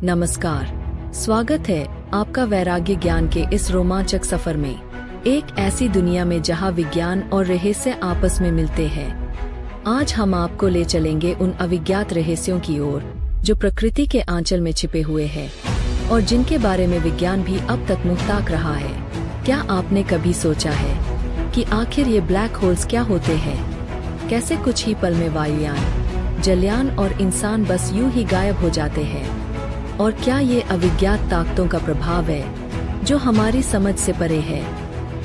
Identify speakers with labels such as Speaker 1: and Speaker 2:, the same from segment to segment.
Speaker 1: नमस्कार, स्वागत है आपका वैराग्य ज्ञान के इस रोमांचक सफर में, एक ऐसी दुनिया में जहां विज्ञान और रहस्य आपस में मिलते हैं। आज हम आपको ले चलेंगे उन अविज्ञात रहस्यों की ओर जो प्रकृति के आंचल में छिपे हुए हैं और जिनके बारे में विज्ञान भी अब तक मुहताक रहा है। क्या आपने कभी सोचा है कि आखिर ये ब्लैक होल्स क्या होते हैं? कैसे कुछ ही पल में वायुयान, जलयान और इंसान बस यूं ही गायब हो जाते हैं? और क्या ये अविज्ञात ताकतों का प्रभाव है जो हमारी समझ से परे है?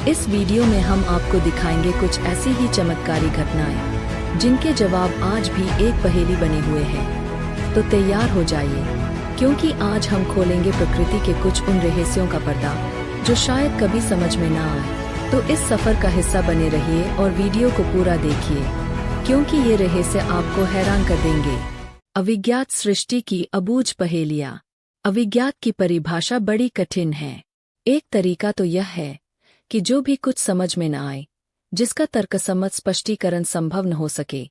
Speaker 1: इस वीडियो में हम आपको दिखाएंगे कुछ ऐसी ही चमत्कारी घटनाएं जिनके जवाब आज भी एक पहेली बने हुए हैं। तो तैयार हो जाइए, क्योंकि आज हम खोलेंगे प्रकृति के कुछ उन रहस्यों का पर्दा जो शायद कभी समझ में ना आए। तो इस सफर का हिस्सा बने रहिए और वीडियो को पूरा देखिए, क्योंकि ये रहस्य आपको हैरान कर देंगे। अविज्ञात सृष्टि की अबूझ पहेलियाँ। अविज्ञात की परिभाषा बड़ी कठिन है। एक तरीका तो यह है कि जो भी कुछ समझ में न आए, जिसका तर्कसम्मत स्पष्टीकरण संभव न हो सके,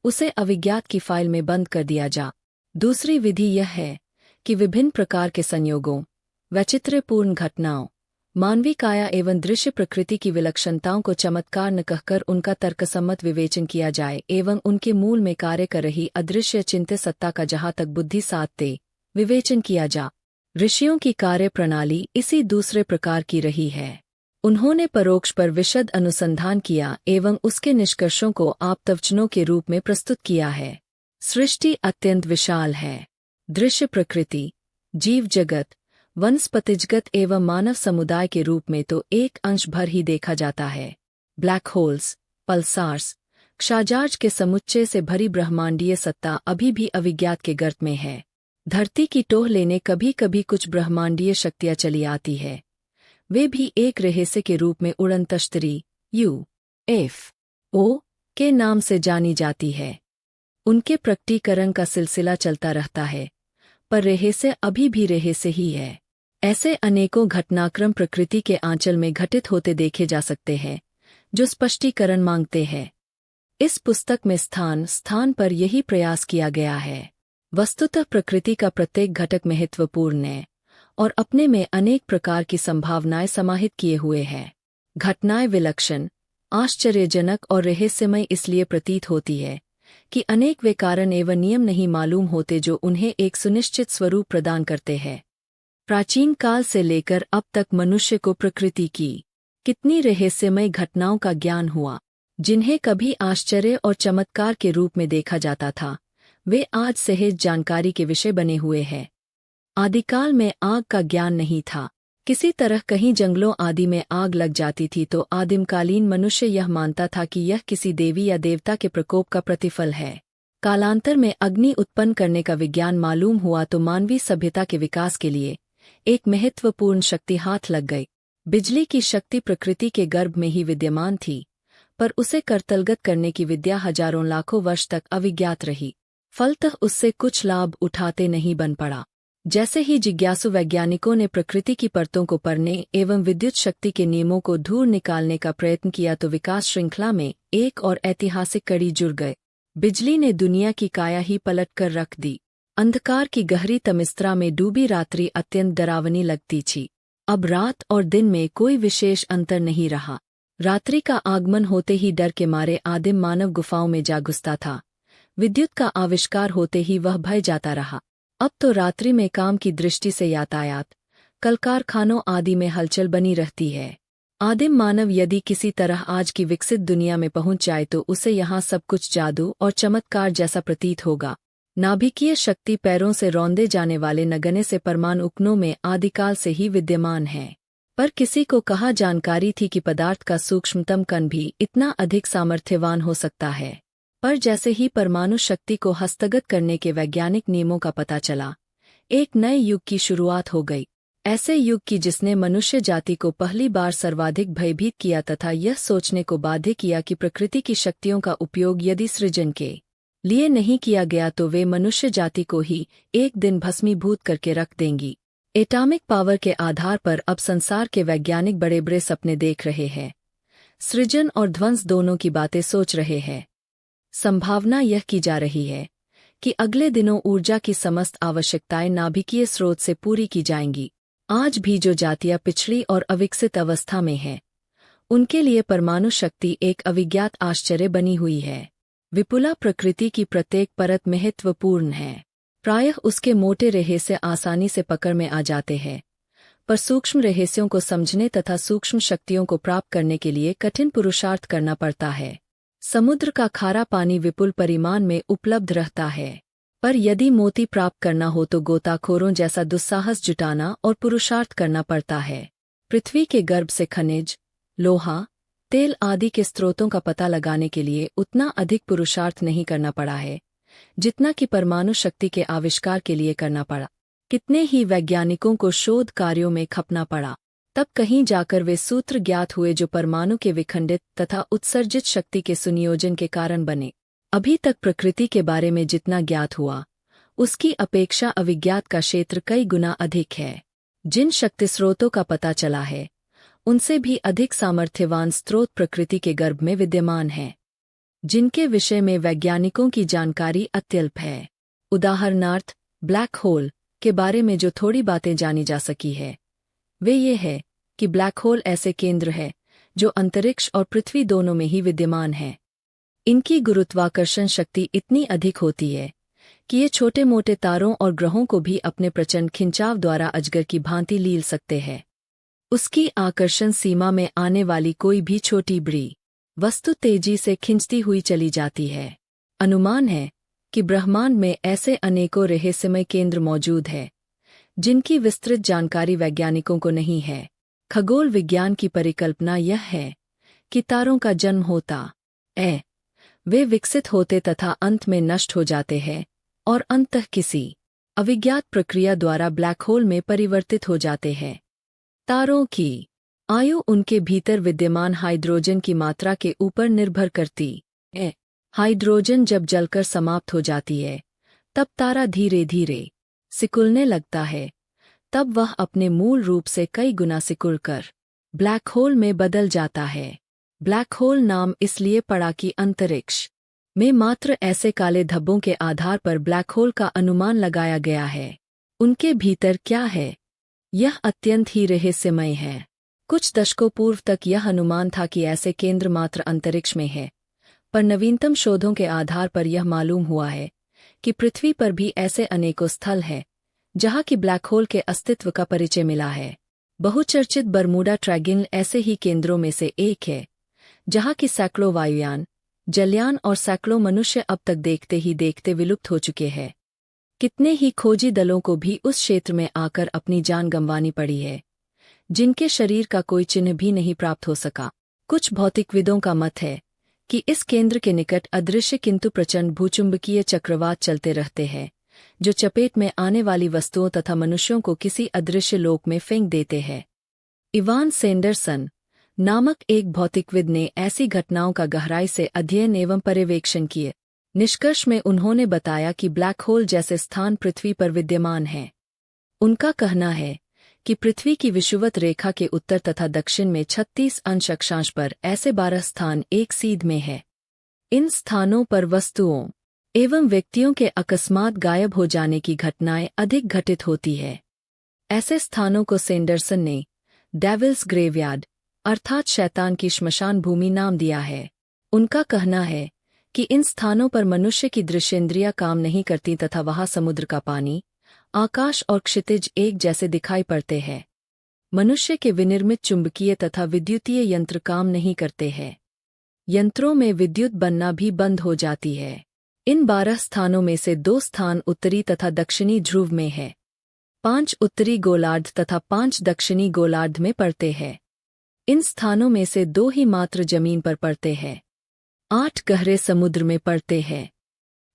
Speaker 1: उसे अविज्ञात की फाइल में बंद कर दिया जा। दूसरी विधि यह है कि विभिन्न प्रकार के संयोगों, वैचित्र्यपूर्ण घटनाओं, मानवीय काया एवं दृश्य प्रकृति की विलक्षणताओं को चमत्कार न कहकर उनका तर्कसम्मत विवेचन किया जाए एवं उनके मूल में कार्य कर रही अदृश्य चिंत्य सत्ता का जहाँ तक बुद्धि साथ दे विवेचन किया जा। ऋषियों की कार्य प्रणाली इसी दूसरे प्रकार की रही है। उन्होंने परोक्ष पर विशद अनुसंधान किया एवं उसके निष्कर्षों को आप्तवचनों के रूप में प्रस्तुत किया है। सृष्टि अत्यंत विशाल है। दृश्य प्रकृति, जीव जगत, वनस्पतिजगत एवं मानव समुदाय के रूप में तो एक अंश भर ही देखा जाता है। ब्लैक होल्स, पल्सार्स, क्षाजार्ज के समुच्चय से भरी ब्रह्मांडीय सत्ता अभी भी अविज्ञात के गर्त में है। धरती की टोह लेने कभी कभी कुछ ब्रह्मांडीय शक्तियां चली आती है। वे भी एक रहस्य के रूप में उड़न तश्तरी UFO के नाम से जानी जाती है। उनके प्रकटीकरण का सिलसिला चलता रहता है, पर रहस्य अभी भी रहस्य ही है। ऐसे अनेकों घटनाक्रम प्रकृति के आंचल में घटित होते देखे जा सकते हैं जो स्पष्टीकरण मांगते हैं। इस पुस्तक में स्थान स्थान पर यही प्रयास किया गया है। वस्तुतः प्रकृति का प्रत्येक घटक महत्वपूर्ण है और अपने में अनेक प्रकार की संभावनाएं समाहित किए हुए है। घटनाएं विलक्षण, आश्चर्यजनक और रहस्यमय इसलिए प्रतीत होती है कि अनेक वे कारण एवं नियम नहीं मालूम होते जो उन्हें एक सुनिश्चित स्वरूप प्रदान करते हैं। प्राचीन काल से लेकर अब तक मनुष्य को प्रकृति की कितनी रहस्यमय घटनाओं का ज्ञान हुआ, जिन्हें कभी आश्चर्य और चमत्कार के रूप में देखा जाता था। वे आज सहज जानकारी के विषय बने हुए हैं। आदिकाल में आग का ज्ञान नहीं था। किसी तरह कहीं जंगलों आदि में आग लग जाती थी तो आदिमकालीन मनुष्य यह मानता था कि यह किसी देवी या देवता के प्रकोप का प्रतिफल है। कालांतर में अग्नि उत्पन्न करने का विज्ञान मालूम हुआ तो मानवीय सभ्यता के विकास के लिए एक महत्वपूर्ण शक्ति हाथ लग गई। बिजली की शक्ति प्रकृति के गर्भ में ही विद्यमान थी, पर उसे करतलगत करने की विद्या हजारों लाखों वर्ष तक अविज्ञात रही। फलतः उससे कुछ लाभ उठाते नहीं बन पड़ा। जैसे ही जिज्ञासु वैज्ञानिकों ने प्रकृति की परतों को पढ़ने एवं विद्युत शक्ति के नियमों को दूर निकालने का प्रयत्न किया तो विकास श्रृंखला में एक और ऐतिहासिक कड़ी जुड़ गए। बिजली ने दुनिया की काया ही पलट कर रख दी। अंधकार की गहरी तमिस्त्रा में डूबी रात्रि अत्यंत डरावनी लगती थी। अब रात और दिन में कोई विशेष अंतर नहीं रहा। रात्रि का आगमन होते ही डर के मारे आदिम मानव गुफाओं में जा घुसता था। विद्युत का आविष्कार होते ही वह भय जाता रहा। अब तो रात्रि में काम की दृष्टि से यातायात, कल कारखानों आदि में हलचल बनी रहती है। आदिम मानव यदि किसी तरह आज की विकसित दुनिया में पहुंच जाए तो उसे यहाँ सब कुछ जादू और चमत्कार जैसा प्रतीत होगा। नाभिकीय शक्ति पैरों से रौंदे जाने वाले नगण्य से परमाणु उपकरणों में आदिकाल से ही विद्यमान है। पर किसी को कहाँ जानकारी थी कि पदार्थ का सूक्ष्मतम कण भी इतना अधिक सामर्थ्यवान हो सकता है। पर जैसे ही परमाणु शक्ति को हस्तगत करने के वैज्ञानिक नियमों का पता चला, एक नए युग की शुरुआत हो गई। ऐसे युग की जिसने मनुष्य जाति को पहली बार सर्वाधिक भयभीत किया तथा यह सोचने को बाध्य किया कि प्रकृति की शक्तियों का उपयोग यदि सृजन के लिए नहीं किया गया तो वे मनुष्य जाति को ही एक दिन भस्मीभूत करके रख देंगी। एटॉमिक पावर के आधार पर अब संसार के वैज्ञानिक बड़े बड़े सपने देख रहे हैं। सृजन और ध्वंस दोनों की बातें सोच रहे हैं। संभावना यह की जा रही है कि अगले दिनों ऊर्जा की समस्त आवश्यकताएं नाभिकीय स्रोत से पूरी की जाएंगी। आज भी जो जातियां पिछड़ी और अविकसित अवस्था में हैं, उनके लिए परमाणु शक्ति एक अविज्ञात आश्चर्य बनी हुई है। विपुला प्रकृति की प्रत्येक परत महत्वपूर्ण है। प्रायः उसके मोटे रहस्य आसानी से पकड़ में आ जाते हैं, पर सूक्ष्म रहस्यों को समझने तथा सूक्ष्म शक्तियों को प्राप्त करने के लिए कठिन पुरुषार्थ करना पड़ता है। समुद्र का खारा पानी विपुल परिमाण में उपलब्ध रहता है, पर यदि मोती प्राप्त करना हो तो गोताखोरों जैसा दुस्साहस जुटाना और पुरुषार्थ करना पड़ता है। पृथ्वी के गर्भ से खनिज, लोहा, तेल आदि के स्रोतों का पता लगाने के लिए उतना अधिक पुरुषार्थ नहीं करना पड़ा है जितना कि परमाणु शक्ति के आविष्कार के लिए करना पड़ा। कितने ही वैज्ञानिकों को शोध कार्यों में खपना पड़ा, तब कहीं जाकर वे सूत्र ज्ञात हुए जो परमाणु के विखंडित तथा उत्सर्जित शक्ति के सुनियोजन के कारण बने। अभी तक प्रकृति के बारे में जितना ज्ञात हुआ, उसकी अपेक्षा अविज्ञात का क्षेत्र कई गुना अधिक है। जिन शक्ति स्रोतों का पता चला है, उनसे भी अधिक सामर्थ्यवान स्रोत प्रकृति के गर्भ में विद्यमान हैं, जिनके विषय में वैज्ञानिकों की जानकारी अत्यल्प है। उदाहरणार्थ, ब्लैक होल के बारे में जो थोड़ी बातें जानी जा सकी है, वे ये है कि ब्लैक होल ऐसे केंद्र है जो अंतरिक्ष और पृथ्वी दोनों में ही विद्यमान है। इनकी गुरुत्वाकर्षण शक्ति इतनी अधिक होती है कि ये छोटे मोटे तारों और ग्रहों को भी अपने प्रचंड खिंचाव द्वारा अजगर की भांति लील सकते हैं। उसकी आकर्षण सीमा में आने वाली कोई भी छोटी बड़ी वस्तु तेजी से खिंचती हुई चली जाती है। अनुमान है कि ब्रह्मांड में ऐसे अनेकों रहस्यमय केंद्र मौजूद हैं, जिनकी विस्तृत जानकारी वैज्ञानिकों को नहीं है। खगोल विज्ञान की परिकल्पना यह है कि तारों का जन्म होता है, वे विकसित होते तथा अंत में नष्ट हो जाते हैं और अंततः किसी अविज्ञात प्रक्रिया द्वारा ब्लैक होल में परिवर्तित हो जाते हैं। तारों की आयु उनके भीतर विद्यमान हाइड्रोजन की मात्रा के ऊपर निर्भर करती है। हाइड्रोजन जब जलकर समाप्त हो जाती है, तब तारा धीरे धीरे सिकुड़ने लगता है। तब वह अपने मूल रूप से कई गुना सिकुड़कर ब्लैक होल में बदल जाता है। ब्लैक होल नाम इसलिए पड़ा कि अंतरिक्ष में मात्र ऐसे काले धब्बों के आधार पर ब्लैक होल का अनुमान लगाया गया है। उनके भीतर क्या है, यह अत्यंत ही रहस्यमय है। कुछ दशकों पूर्व तक यह अनुमान था कि ऐसे केंद्र मात्र अंतरिक्ष में है, पर नवीनतम शोधों के आधार पर यह मालूम हुआ है कि पृथ्वी पर भी ऐसे अनेकों स्थल हैं जहां की ब्लैक होल के अस्तित्व का परिचय मिला है। बहुचर्चित बरमूडा ट्रायंगल ऐसे ही केंद्रों में से एक है, जहां की सैकड़ों वायुयान, जलयान और सैकड़ों मनुष्य अब तक देखते ही देखते विलुप्त हो चुके हैं। कितने ही खोजी दलों को भी उस क्षेत्र में आकर अपनी जान गंवानी पड़ी है, जिनके शरीर का कोई चिन्ह भी नहीं प्राप्त हो सका। कुछ भौतिकविदों का मत है कि इस केंद्र के निकट अदृश्य किंतु प्रचंड भूचुंबकीय चक्रवात चलते रहते हैं, जो चपेट में आने वाली वस्तुओं तथा मनुष्यों को किसी अदृश्य लोक में फेंक देते हैं। इवान सैंडरसन नामक एक भौतिकविद ने ऐसी घटनाओं का गहराई से अध्ययन एवं पर्यवेक्षण किए। निष्कर्ष में उन्होंने बताया कि ब्लैक होल जैसे स्थान पृथ्वी पर विद्यमान हैं। उनका कहना है कि पृथ्वी की विषुवत रेखा के उत्तर तथा दक्षिण में 36 अंश अक्षांश पर ऐसे 12 स्थान एक सीध में है। इन स्थानों पर वस्तुओं एवं व्यक्तियों के अकस्मात गायब हो जाने की घटनाएं अधिक घटित होती है। ऐसे स्थानों को सैंडरसन ने डेविल्स ग्रेवयार्ड अर्थात शैतान की श्मशान भूमि नाम दिया है। उनका कहना है कि इन स्थानों पर मनुष्य की दृश्येंद्रियां काम नहीं करती तथा वहां समुद्र का पानी, आकाश और क्षितिज एक जैसे दिखाई पड़ते हैं। मनुष्य के विनिर्मित चुंबकीय तथा विद्युतीय यंत्र काम नहीं करते हैं। यंत्रों में विद्युत बनना भी बंद हो जाती है। इन 12 स्थानों में से 2 स्थान उत्तरी तथा दक्षिणी ध्रुव में है। 5 उत्तरी गोलार्ध तथा 5 दक्षिणी गोलार्ध में पड़ते हैं। इन स्थानों में से 2 ही मात्र जमीन पर पड़ते हैं। 8 गहरे समुद्र में पड़ते हैं।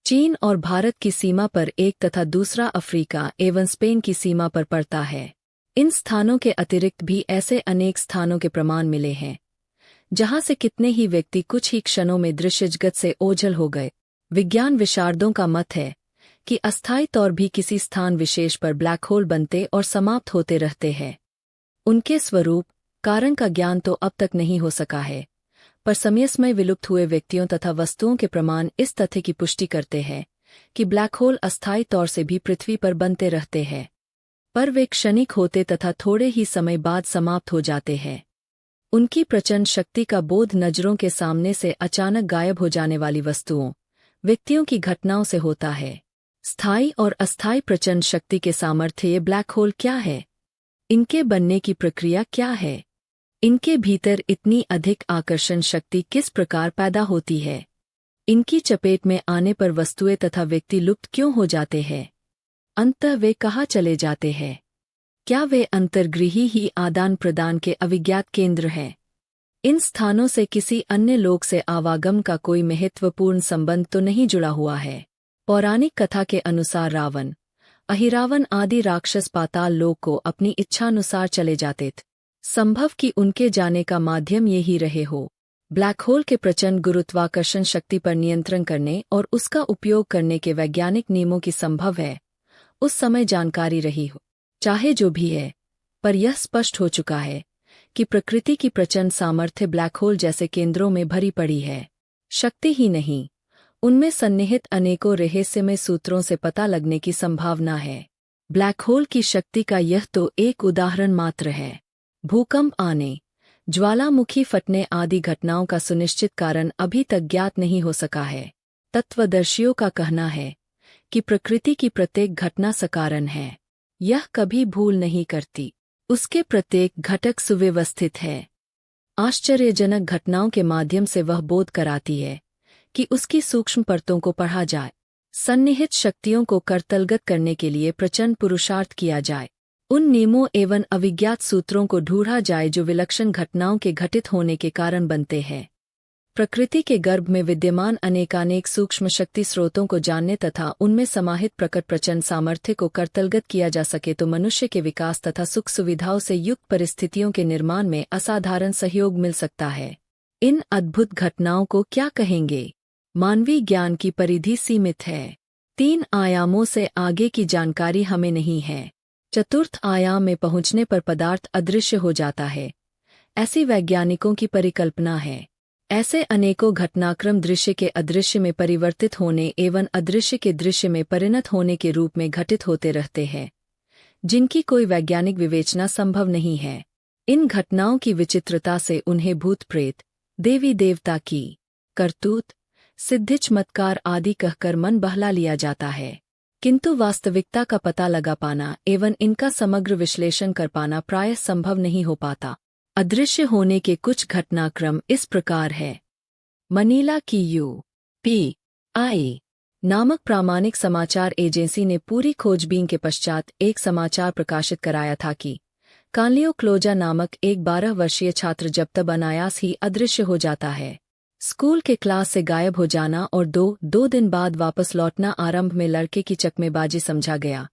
Speaker 1: चीन और भारत की सीमा पर एक तथा दूसरा अफ्रीका एवं स्पेन की सीमा पर पड़ता है। इन स्थानों के अतिरिक्त भी ऐसे अनेक स्थानों के प्रमाण मिले हैं, जहां से कितने ही व्यक्ति कुछ ही क्षणों में दृश्य जगत से ओझल हो गए। विज्ञान विशारदों का मत है कि अस्थायी तौर भी किसी स्थान विशेष पर ब्लैक होल बनते और समाप्त होते रहते हैं। उनके स्वरूप, कारण का ज्ञान तो अब तक नहीं हो सका है, पर समय विलुप्त हुए व्यक्तियों तथा वस्तुओं के प्रमाण इस तथ्य की पुष्टि करते हैं कि ब्लैक होल अस्थायी तौर से भी पृथ्वी पर बनते रहते हैं, पर वे क्षणिक होते तथा थोड़े ही समय बाद समाप्त हो जाते हैं। उनकी प्रचंड शक्ति का बोध नजरों के सामने से अचानक गायब हो जाने वाली वस्तुओं, व्यक्तियों की घटनाओं से होता है। स्थायी और अस्थायी प्रचंड शक्ति के सामर्थ्य ये ब्लैक होल क्या है? इनके बनने की प्रक्रिया क्या है? इनके भीतर इतनी अधिक आकर्षण शक्ति किस प्रकार पैदा होती है? इनकी चपेट में आने पर वस्तुएं तथा व्यक्ति लुप्त क्यों हो जाते हैं? अंततः वे कहाँ चले जाते हैं? क्या वे अंतर्गृही ही आदान प्रदान के अविज्ञात केंद्र हैं? इन स्थानों से किसी अन्य लोक से आवागम का कोई महत्वपूर्ण संबंध तो नहीं जुड़ा हुआ है? पौराणिक कथा के अनुसार रावण, अहिरावण आदि राक्षस पाताल लोक को अपनी इच्छानुसार चले जाते थे। संभव कि उनके जाने का माध्यम यही रहे हो। ब्लैक होल के प्रचंड गुरुत्वाकर्षण शक्ति पर नियंत्रण करने और उसका उपयोग करने के वैज्ञानिक नियमों की संभव है उस समय जानकारी रही हो। चाहे जो भी है, पर यह स्पष्ट हो चुका है कि प्रकृति की प्रचंड सामर्थ्य ब्लैक होल जैसे केंद्रों में भरी पड़ी है। शक्ति ही नहीं, उनमें सन्निहित अनेकों रहस्यमय सूत्रों से पता लगने की संभावना है। ब्लैक होल की शक्ति का यह तो एक उदाहरण मात्र है। भूकंप आने, ज्वालामुखी फटने आदि घटनाओं का सुनिश्चित कारण अभी तक ज्ञात नहीं हो सका है। तत्वदर्शियों का कहना है कि प्रकृति की प्रत्येक घटना सकारण है। यह कभी भूल नहीं करती। उसके प्रत्येक घटक सुव्यवस्थित है। आश्चर्यजनक घटनाओं के माध्यम से वह बोध कराती है कि उसकी सूक्ष्म परतों को पढ़ा जाए, सन्निहित शक्तियों को करतलगत करने के लिए प्रचंड पुरुषार्थ किया जाए, उन नियमों एवं अविज्ञात सूत्रों को ढूंढा जाए जो विलक्षण घटनाओं के घटित होने के कारण बनते हैं। प्रकृति के गर्भ में विद्यमान अनेकानेक सूक्ष्म शक्ति स्रोतों को जानने तथा उनमें समाहित प्रकट प्रचंड सामर्थ्य को करतलगत किया जा सके तो मनुष्य के विकास तथा सुख सुविधाओं से युक्त परिस्थितियों के निर्माण में असाधारण सहयोग मिल सकता है। इन अद्भुत घटनाओं को क्या कहेंगे? मानवीय ज्ञान की परिधि सीमित है। 3 आयामों से आगे की जानकारी हमें नहीं है। चतुर्थ आयाम में पहुंचने पर पदार्थ अदृश्य हो जाता है, ऐसी वैज्ञानिकों की परिकल्पना है। ऐसे अनेकों घटनाक्रम दृश्य के अदृश्य में परिवर्तित होने एवं अदृश्य के दृश्य में परिणत होने के रूप में घटित होते रहते हैं, जिनकी कोई वैज्ञानिक विवेचना संभव नहीं है। इन घटनाओं की विचित्रता से उन्हें भूत प्रेत, देवी देवता की करतूत, सिद्धि चमत्कार आदि कहकर मन बहला लिया जाता है, किंतु वास्तविकता का पता लगा पाना एवं इनका समग्र विश्लेषण कर पाना प्रायः संभव नहीं हो पाता। अदृश्य होने के कुछ घटनाक्रम इस प्रकार है। मनीला की UPI नामक प्रामाणिक समाचार एजेंसी ने पूरी खोजबीन के पश्चात एक समाचार प्रकाशित कराया था कि कांलियो क्लोजा नामक एक 12 वर्षीय छात्र जब तब अनायास ही अदृश्य हो जाता है। स्कूल के क्लास से गायब हो जाना और दो दिन बाद वापस लौटना आरंभ में लड़के की चकमेबाजी समझा गया,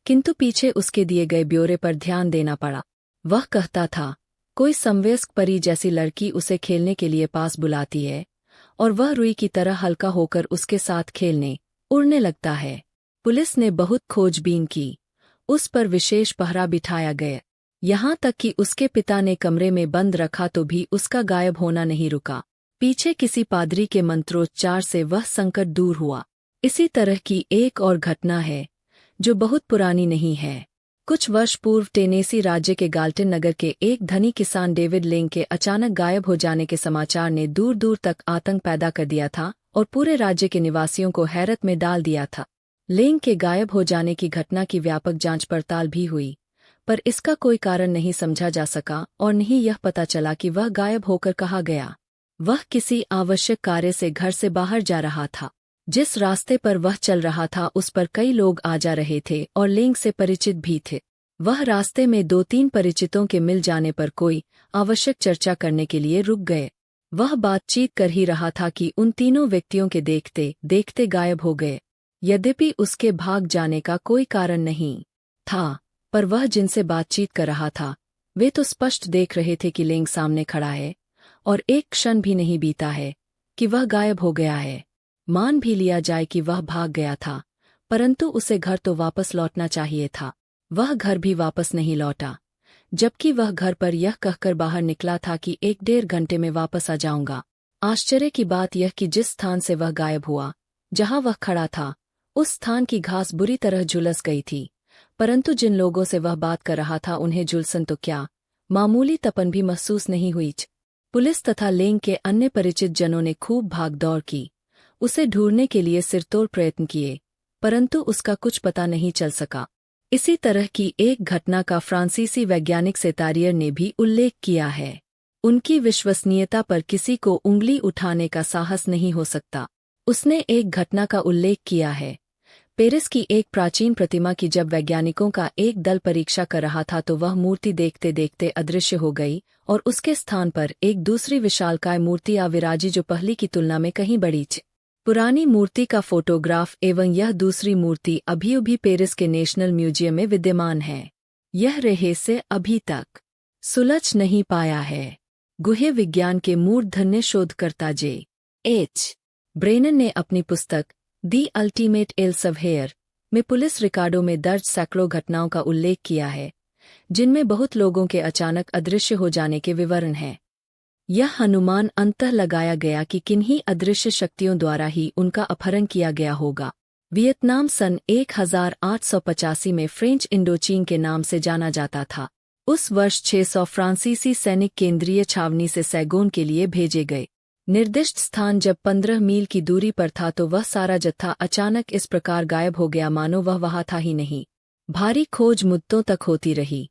Speaker 1: किंतु पीछे उसके दिए गए ब्यौरे पर ध्यान देना पड़ा। वह कहता था, कोई समवयस्क परी जैसी लड़की उसे खेलने के लिए पास बुलाती है और वह रुई की तरह हल्का होकर उसके साथ खेलने, उड़ने लगता है। पुलिस ने बहुत खोजबीन की, उस पर विशेष पहरा बिठाया गया, यहाँ तक कि उसके पिता ने कमरे में बंद रखा तो भी उसका गायब होना नहीं रुका। पीछे किसी पादरी के मंत्रोच्चार से वह संकट दूर हुआ। इसी तरह की एक और घटना है जो बहुत पुरानी नहीं है। कुछ वर्ष पूर्व टेनेसी राज्य के गाल्टन नगर के एक धनी किसान डेविड लेंग के अचानक गायब हो जाने के समाचार ने दूर दूर तक आतंक पैदा कर दिया था और पूरे राज्य के निवासियों को हैरत में डाल दिया था। लेंग के गायब हो जाने की घटना की व्यापक जांच पड़ताल भी हुई, पर इसका कोई कारण नहीं समझा जा सका और नहीं यह पता चला कि वह गायब होकर कहाँ गया। वह किसी आवश्यक कार्य से घर से बाहर जा रहा था। जिस रास्ते पर वह चल रहा था उस पर कई लोग आ जा रहे थे और लेंग से परिचित भी थे। वह रास्ते में 2-3 परिचितों के मिल जाने पर कोई आवश्यक चर्चा करने के लिए रुक गए। वह बातचीत कर ही रहा था कि उन तीनों व्यक्तियों के देखते देखते गायब हो गए। यद्यपि उसके भाग जाने का कोई कारण नहीं था, पर वह जिनसे बातचीत कर रहा था वे तो स्पष्ट देख रहे थे कि लेंग सामने खड़ा है और एक क्षण भी नहीं बीता है कि वह गायब हो गया है। मान भी लिया जाए कि वह भाग गया था, परंतु उसे घर तो वापस लौटना चाहिए था। वह घर भी वापस नहीं लौटा, जबकि वह घर पर यह कहकर बाहर निकला था कि 1-1.5 घंटे में वापस आ जाऊंगा। आश्चर्य की बात यह कि जिस स्थान से वह गायब हुआ, जहां वह खड़ा था, उस स्थान की घास बुरी तरह झुलस गई थी, परंतु जिन लोगों से वह बात कर रहा था उन्हें झुलसन तो क्या, मामूली तपन भी महसूस नहीं हुई। पुलिस तथा लेंग के अन्य परिचित जनों ने खूब भागदौड़ की, उसे ढूंढने के लिए सिरतोड़ प्रयत्न किए, परंतु उसका कुछ पता नहीं चल सका। इसी तरह की एक घटना का फ्रांसीसी वैज्ञानिक सेतारियर ने भी उल्लेख किया है। उनकी विश्वसनीयता पर किसी को उंगली उठाने का साहस नहीं हो सकता। उसने एक घटना का उल्लेख किया है। पेरिस की एक प्राचीन प्रतिमा की जब वैज्ञानिकों का एक दल परीक्षा कर रहा था तो वह मूर्ति देखते देखते अदृश्य हो गई और उसके स्थान पर एक दूसरी विशालकाय मूर्ति आ विराजी जो पहली की तुलना में कहीं बड़ी थी। पुरानी मूर्ति का फोटोग्राफ एवं यह दूसरी मूर्ति अभी भी पेरिस के नेशनल म्यूजियम में विद्यमान है। यह रहस्य अभी तक सुलझ नहीं पाया है। गुह्य विज्ञान के मूर्धन्य शोधकर्ता J.H. ब्रेनन ने अपनी पुस्तक दी अल्टीमेट एल्सेवियर में पुलिस रिकॉर्डों में दर्ज सैकड़ों घटनाओं का उल्लेख किया है, जिनमें बहुत लोगों के अचानक अदृश्य हो जाने के विवरण हैं। यह अनुमान अंततः लगाया गया कि किन्हीं अदृश्य शक्तियों द्वारा ही उनका अपहरण किया गया होगा। वियतनाम सन 1885 में फ्रेंच इंडोचीन के नाम से जाना जाता था। उस वर्ष 600 फ्रांसीसी सैनिक केंद्रीय छावनी से सैगोन के लिए भेजे गए। निर्दिष्ट स्थान जब 15 मील की दूरी पर था तो वह सारा जत्था अचानक इस प्रकार गायब हो गया मानो वह वहां था ही नहीं। भारी खोज मुद्दों तक होती रही,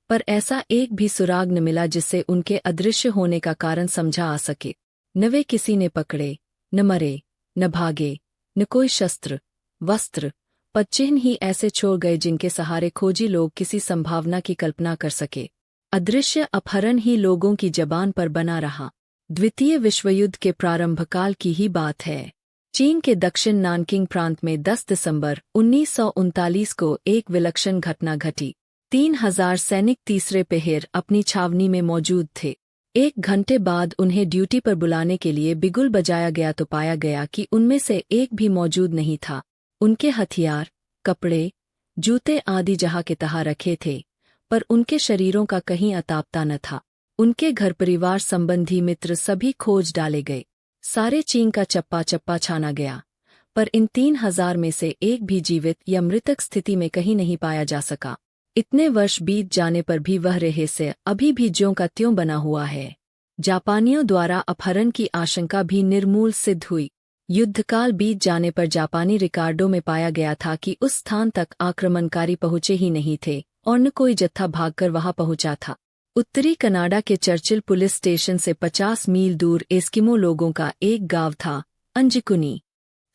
Speaker 1: पर ऐसा एक भी सुराग न मिला जिससे उनके अदृश्य होने का कारण समझा आ सके। न वे किसी ने पकड़े, न मरे, न भागे, न कोई शस्त्र, वस्त्र, पदचिह्न ही ऐसे छोड़ गए जिनके सहारे खोजी लोग किसी संभावना की कल्पना कर सके। अदृश्य अपहरण ही लोगों की जबान पर बना रहा। द्वितीय विश्वयुद्ध के प्रारंभकाल की ही बात है। चीन के दक्षिण नानकिंग प्रांत में 10 दिसंबर 1939 को एक विलक्षण घटना घटी। 3000 सैनिक तीसरे पहर अपनी छावनी में मौजूद थे। 1 घंटे बाद उन्हें ड्यूटी पर बुलाने के लिए बिगुल बजाया गया तो पाया गया कि उनमें से एक भी मौजूद नहीं था। उनके हथियार, कपड़े, जूते आदि जहाँ के तहाँ रखे थे, पर उनके शरीरों का कहीं अतापता न था। उनके घर परिवार संबंधी मित्र सभी खोज डाले गए। सारे चीन का चप्पा चप्पा छाना गया, पर इन 3000 में से एक भी जीवित या मृतक स्थिति में कहीं नहीं पाया जा सका। इतने वर्ष बीत जाने पर भी वह रहस्य अभी भी ज्यों का त्यों बना हुआ है। जापानियों द्वारा अपहरण की आशंका भी निर्मूल सिद्ध हुई। युद्धकाल बीत जाने पर जापानी रिकॉर्डों में पाया गया था कि उस स्थान तक आक्रमणकारी पहुंचे ही नहीं थे और न कोई जत्था भागकर वहां पहुंचा था। उत्तरी कनाडा के चर्चिल पुलिस स्टेशन से 50 मील दूर एस्किमो लोगों का एक गांव था, अंजिकुनी।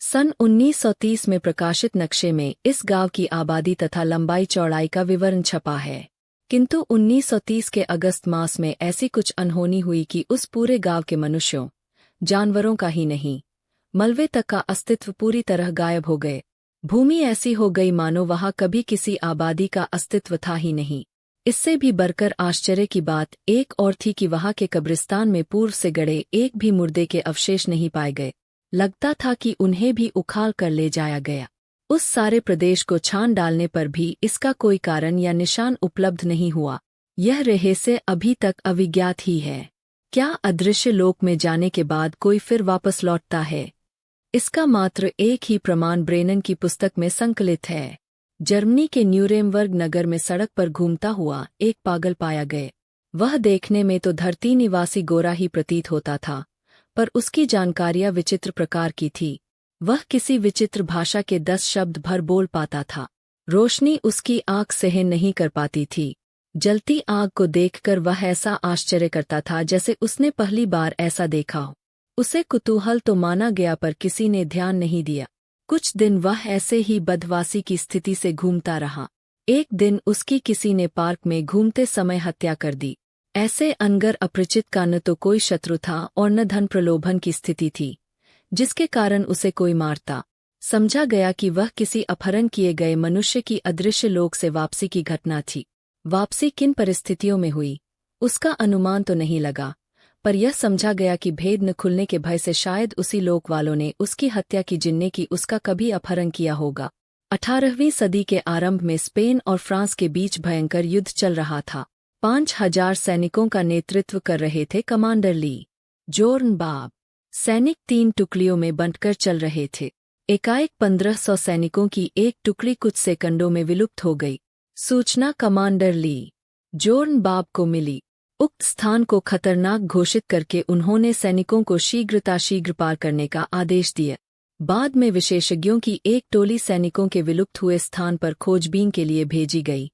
Speaker 1: सन 1930 में प्रकाशित नक्शे में इस गांव की आबादी तथा लंबाई चौड़ाई का विवरण छपा है, किंतु 1930 के अगस्त मास में ऐसी कुछ अनहोनी हुई कि उस पूरे गांव के मनुष्यों, जानवरों का ही नहीं, मलबे तक का अस्तित्व पूरी तरह गायब हो गए। भूमि ऐसी हो गई मानो वहां कभी किसी आबादी का अस्तित्व था ही नहीं। इससे भी बढ़कर आश्चर्य की बात एक और थी कि वहां के कब्रिस्तान में पूर्व से गड़े एक भी मुर्दे के अवशेष नहीं पाए गए। लगता था कि उन्हें भी उखाड़ कर ले जाया गया। उस सारे प्रदेश को छान डालने पर भी इसका कोई कारण या निशान उपलब्ध नहीं हुआ। यह रहस्य अभी तक अविज्ञात ही है। क्या अदृश्य लोक में जाने के बाद कोई फिर वापस लौटता है? इसका मात्र एक ही प्रमाण ब्रेनन की पुस्तक में संकलित है। जर्मनी के न्यूरेमबर्ग नगर में सड़क पर घूमता हुआ एक पागल पाया गए। वह देखने में तो धरती निवासी गोरा ही प्रतीत होता था, पर उसकी जानकारियां विचित्र प्रकार की थी। वह किसी विचित्र भाषा के 10 शब्द भर बोल पाता था। रोशनी उसकी आंख सहन नहीं कर पाती थी। जलती आग को देखकर वह ऐसा आश्चर्य करता था जैसे उसने पहली बार ऐसा देखा हो। उसे कुतूहल तो माना गया पर किसी ने ध्यान नहीं दिया। कुछ दिन वह ऐसे ही बदहवासी की स्थिति से घूमता रहा। एक दिन उसकी किसी ने पार्क में घूमते समय हत्या कर दी। ऐसे अनगर अपरिचित का न तो कोई शत्रु था और न धन प्रलोभन की स्थिति थी, जिसके कारण उसे कोई मारता। समझा गया कि वह किसी अपहरण किए गए मनुष्य की अदृश्य लोक से वापसी की घटना थी। वापसी किन परिस्थितियों में हुई, उसका अनुमान तो नहीं लगा, पर यह समझा गया कि भेद न खुलने के भय से शायद उसी लोक वालों ने उसकी हत्या की जिनने की उसका कभी अपहरण किया होगा। 18वीं सदी के आरंभ में स्पेन और फ्रांस के बीच भयंकर युद्ध चल रहा था। 5000 सैनिकों का नेतृत्व कर रहे थे कमांडर ली जोर्न बाब। सैनिक 3 टुकड़ियों में बंटकर चल रहे थे। एकाएक 1500 सैनिकों की एक टुकड़ी कुछ सेकंडों में विलुप्त हो गई। सूचना कमांडर ली जोर्नबाब को मिली। उक्त स्थान को खतरनाक घोषित करके उन्होंने सैनिकों को शीघ्र पार करने का आदेश दिया। बाद में विशेषज्ञों की एक टोली सैनिकों के विलुप्त हुए स्थान पर खोजबीन के लिए भेजी गई,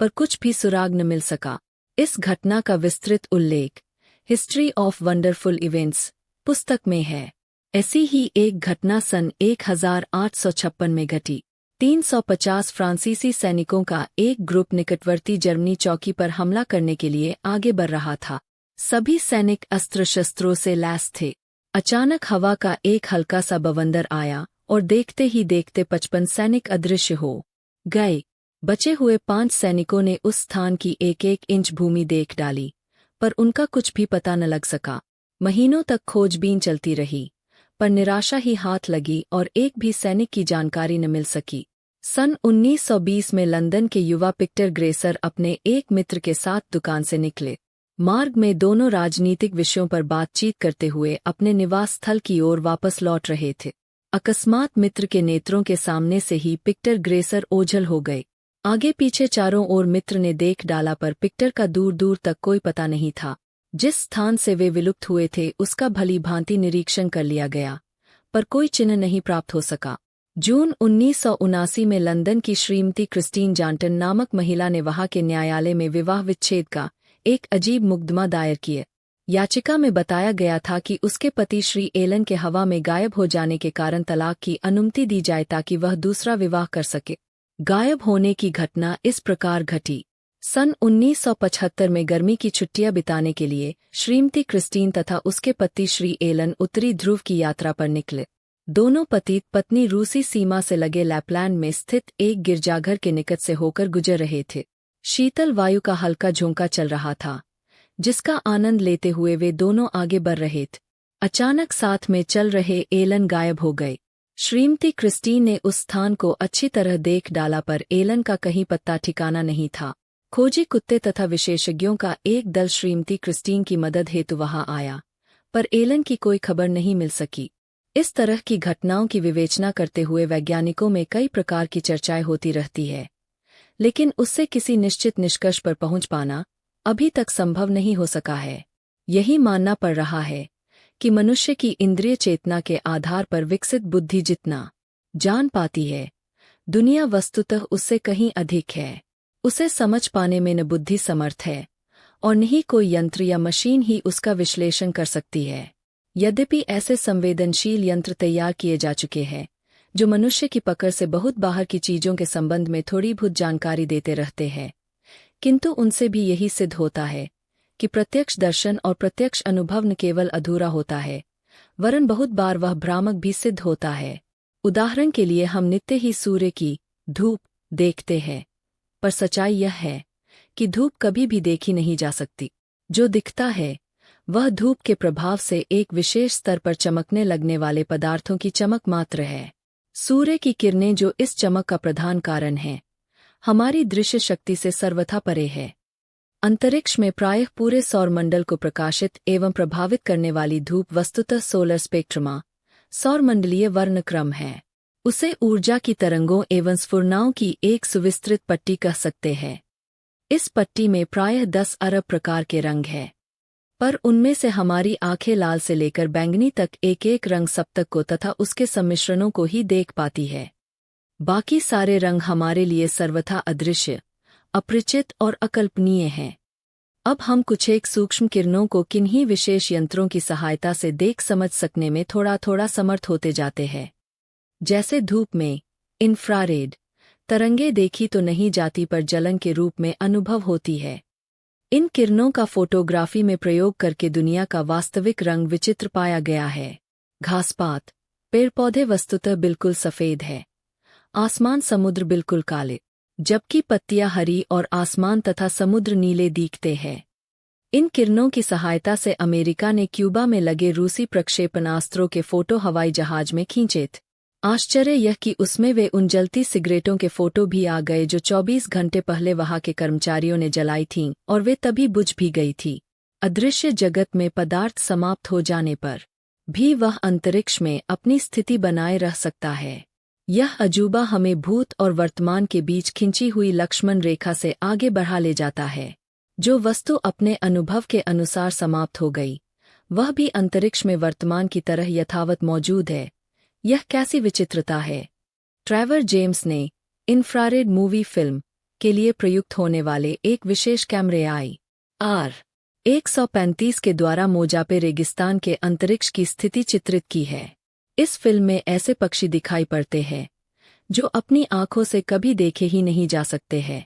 Speaker 1: पर कुछ भी सुराग न मिल सका। इस घटना का विस्तृत उल्लेख हिस्ट्री ऑफ वंडरफुल इवेंट्स पुस्तक में है। ऐसी ही एक घटना सन 1856 में घटी। 350 फ्रांसीसी सैनिकों का एक ग्रुप निकटवर्ती जर्मनी चौकी पर हमला करने के लिए आगे बढ़ रहा था। सभी सैनिक अस्त्र शस्त्रों से लैस थे। अचानक हवा का एक हल्का सा बवंडर आया और देखते ही देखते 55 सैनिक अदृश्य हो गए। बचे हुए 5 सैनिकों ने उस स्थान की एक इंच भूमि देख डाली, पर उनका कुछ भी पता न लग सका। महीनों तक खोजबीन चलती रही, पर निराशा ही हाथ लगी और एक भी सैनिक की जानकारी न मिल सकी। सन 1920 में लंदन के युवा पिक्टर ग्रेसर अपने एक मित्र के साथ दुकान से निकले। मार्ग में दोनों राजनीतिक विषयों पर बातचीत करते हुए अपने निवास स्थल की ओर वापस लौट रहे थे। अकस्मात मित्र के नेत्रों के सामने से ही पिक्टर ग्रेसर ओझल हो गए। आगे पीछे चारों ओर मित्र ने देख डाला, पर पिक्टर का दूर दूर तक कोई पता नहीं था। जिस स्थान से वे विलुप्त हुए थे उसका भली भांति निरीक्षण कर लिया गया, पर कोई चिन्ह नहीं प्राप्त हो सका। जून 1979 में लंदन की श्रीमती क्रिस्टीन जानटन नामक महिला ने वहां के न्यायालय में विवाह विच्छेद का एक अजीब मुकदमा दायर किया। याचिका में बताया गया था कि उसके पति श्री एलन के हवा में गायब हो जाने के कारण तलाक की अनुमति दी जाए ताकि वह दूसरा विवाह कर सके। गायब होने की घटना इस प्रकार घटी। सन 1975 में गर्मी की छुट्टियां बिताने के लिए श्रीमती क्रिस्टीन तथा उसके पति श्री एलन उत्तरी ध्रुव की यात्रा पर निकले। दोनों पति पत्नी रूसी सीमा से लगे लैपलैंड में स्थित एक गिरजाघर के निकट से होकर गुजर रहे थे। शीतल वायु का हल्का झोंका चल रहा था, जिसका आनंद लेते हुए वे दोनों आगे बढ़ रहे थे। अचानक साथ में चल रहे एलन गायब हो गए। श्रीमती क्रिस्टीन ने उस स्थान को अच्छी तरह देख डाला, पर एलन का कहीं पत्ता ठिकाना नहीं था। खोजी कुत्ते तथा विशेषज्ञों का एक दल श्रीमती क्रिस्टीन की मदद हेतु वहां आया, पर एलन की कोई खबर नहीं मिल सकी। इस तरह की घटनाओं की विवेचना करते हुए वैज्ञानिकों में कई प्रकार की चर्चाएं होती रहती है, लेकिन उससे किसी निश्चित निष्कर्ष पर पहुंच पाना अभी तक संभव नहीं हो सका है। यही मानना पड़ रहा है कि मनुष्य की इंद्रिय चेतना के आधार पर विकसित बुद्धि जितना जान पाती है, दुनिया वस्तुतः उससे कहीं अधिक है। उसे समझ पाने में न बुद्धि समर्थ है और न ही कोई यंत्र या मशीन ही उसका विश्लेषण कर सकती है। यद्यपि ऐसे संवेदनशील यंत्र तैयार किए जा चुके हैं जो मनुष्य की पकड़ से बहुत बाहर की चीजों के संबंध में थोड़ी बहुत जानकारी देते रहते हैं, किंतु उनसे भी यही सिद्ध होता है कि प्रत्यक्ष दर्शन और प्रत्यक्ष अनुभव न केवल अधूरा होता है, वरन बहुत बार वह भ्रामक भी सिद्ध होता है। उदाहरण के लिए हम नित्य ही सूर्य की धूप देखते हैं, पर सच्चाई यह है कि धूप कभी भी देखी नहीं जा सकती। जो दिखता है वह धूप के प्रभाव से एक विशेष स्तर पर चमकने लगने वाले पदार्थों की चमक मात्र है। सूर्य की किरणें, जो इस चमक का प्रधान कारण है, हमारी दृश्य शक्ति से सर्वथा परे है। अंतरिक्ष में प्रायः पूरे सौरमंडल को प्रकाशित एवं प्रभावित करने वाली धूप वस्तुतः सोलर स्पेक्ट्रमा, सौरमंडलीय वर्णक्रम है। उसे ऊर्जा की तरंगों एवं स्फुरनाओं की एक सुविस्तृत पट्टी कह सकते हैं। इस पट्टी में प्रायः 10 अरब प्रकार के रंग हैं, पर उनमें से हमारी आंखें लाल से लेकर बैंगनी तक एक रंग सप्तक को तथा उसके सम्मिश्रणों को ही देख पाती है। बाकी सारे रंग हमारे लिए सर्वथा अदृश्य, अपरिचित और अकल्पनीय हैं। अब हम कुछ एक सूक्ष्म किरणों को किन्हीं विशेष यंत्रों की सहायता से देख समझ सकने में थोड़ा थोड़ा समर्थ होते जाते हैं। जैसे धूप में इंफ्रारेड तरंगे देखी तो नहीं जाती, पर जलन के रूप में अनुभव होती है। इन किरणों का फोटोग्राफी में प्रयोग करके दुनिया का वास्तविक रंग विचित्र पाया गया है। घासपात, पेड़ पौधे वस्तुतः बिल्कुल सफेद है, आसमान समुद्र बिल्कुल काले, जबकि पत्तियां हरी और आसमान तथा समुद्र नीले दिखते हैं। इन किरणों की सहायता से अमेरिका ने क्यूबा में लगे रूसी प्रक्षेपणास्त्रों के फोटो हवाई जहाज में खींचे थे। आश्चर्य यह कि उसमें वे उन जलती सिगरेटों के फोटो भी आ गए जो 24 घंटे पहले वहां के कर्मचारियों ने जलाई थीं, और वे तभी बुझ भी गई थी। अदृश्य जगत में पदार्थ समाप्त हो जाने पर भी वह अंतरिक्ष में अपनी स्थिति बनाए रह सकता है। यह अजूबा हमें भूत और वर्तमान के बीच खिंची हुई लक्ष्मण रेखा से आगे बढ़ा ले जाता है। जो वस्तु अपने अनुभव के अनुसार समाप्त हो गई, वह भी अंतरिक्ष में वर्तमान की तरह यथावत मौजूद है। यह कैसी विचित्रता है। ट्रेवर जेम्स ने इंफ्रारेड मूवी फिल्म के लिए प्रयुक्त होने वाले एक विशेष कैमरे IR 135 के द्वारा मोजापे रेगिस्तान के अंतरिक्ष की स्थिति चित्रित की है। इस फिल्म में ऐसे पक्षी दिखाई पड़ते हैं जो अपनी आंखों से कभी देखे ही नहीं जा सकते हैं।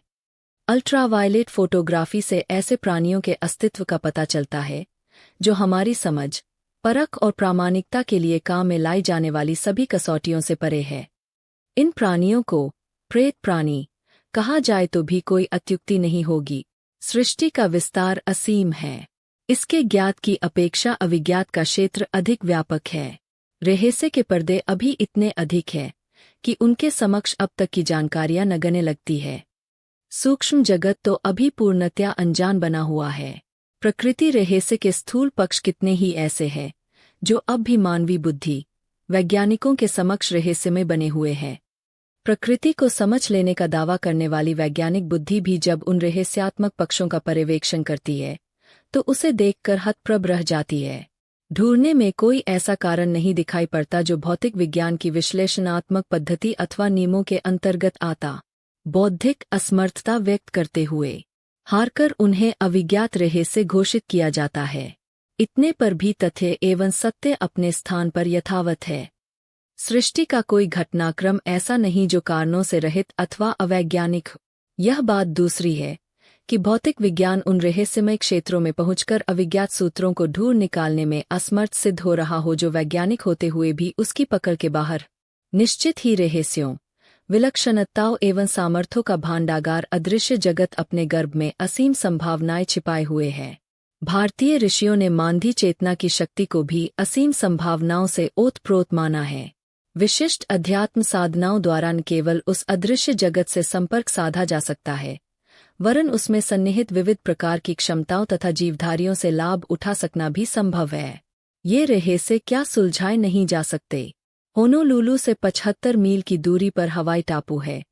Speaker 1: अल्ट्रावायलेट फोटोग्राफी से ऐसे प्राणियों के अस्तित्व का पता चलता है जो हमारी समझ, परख और प्रामाणिकता के लिए काम में लाई जाने वाली सभी कसौटियों से परे है। इन प्राणियों को प्रेत प्राणी कहा जाए तो भी कोई अत्युक्ति नहीं होगी। सृष्टि का विस्तार असीम है। इसके ज्ञात की अपेक्षा अविज्ञात का क्षेत्र अधिक व्यापक है। रहस्य के पर्दे अभी इतने अधिक हैं कि उनके समक्ष अब तक की जानकारियां नगण्य लगती है। सूक्ष्म जगत तो अभी पूर्णतया अनजान बना हुआ है। प्रकृति रहस्य के स्थूल पक्ष कितने ही ऐसे हैं जो अब भी मानवीय बुद्धि, वैज्ञानिकों के समक्ष रहस्यमय बने हुए हैं। प्रकृति को समझ लेने का दावा करने वाली वैज्ञानिक बुद्धि भी जब उन रहस्यात्मक पक्षों का पर्यवेक्षण करती है तो उसे देखकर हतप्रभ रह जाती है। ढूंढने में कोई ऐसा कारण नहीं दिखाई पड़ता जो भौतिक विज्ञान की विश्लेषणात्मक पद्धति अथवा नियमों के अंतर्गत आता। बौद्धिक असमर्थता व्यक्त करते हुए हारकर उन्हें अविज्ञात रहस्य घोषित किया जाता है। इतने पर भी तथ्य एवं सत्य अपने स्थान पर यथावत है। सृष्टि का कोई घटनाक्रम ऐसा नहीं जो कारणों से रहित अथवा अवैज्ञानिक हो। यह बात दूसरी है कि भौतिक विज्ञान उन रहस्यमय क्षेत्रों में पहुंचकर अविज्ञात सूत्रों को ढूंढ निकालने में असमर्थ सिद्ध हो रहा हो जो वैज्ञानिक होते हुए भी उसकी पकड़ के बाहर। निश्चित ही रहस्यों, विलक्षणताओं एवं सामर्थ्यों का भांडागार अदृश्य जगत अपने गर्भ में असीम संभावनाएं छिपाए हुए है। भारतीय ऋषियों ने मानवी चेतना की शक्ति को भी असीम संभावनाओं से ओतप्रोत माना है। विशिष्ट अध्यात्म साधनाओं द्वारा न केवल उस अदृश्य जगत से संपर्क साधा जा सकता है, वरन उसमें सन्निहित विविध प्रकार की क्षमताओं तथा जीवधारियों से लाभ उठा सकना भी संभव है। ये रहस्य क्या सुलझाए नहीं जा सकते। होनोलुलु से 75 मील की दूरी पर हवाई टापू है।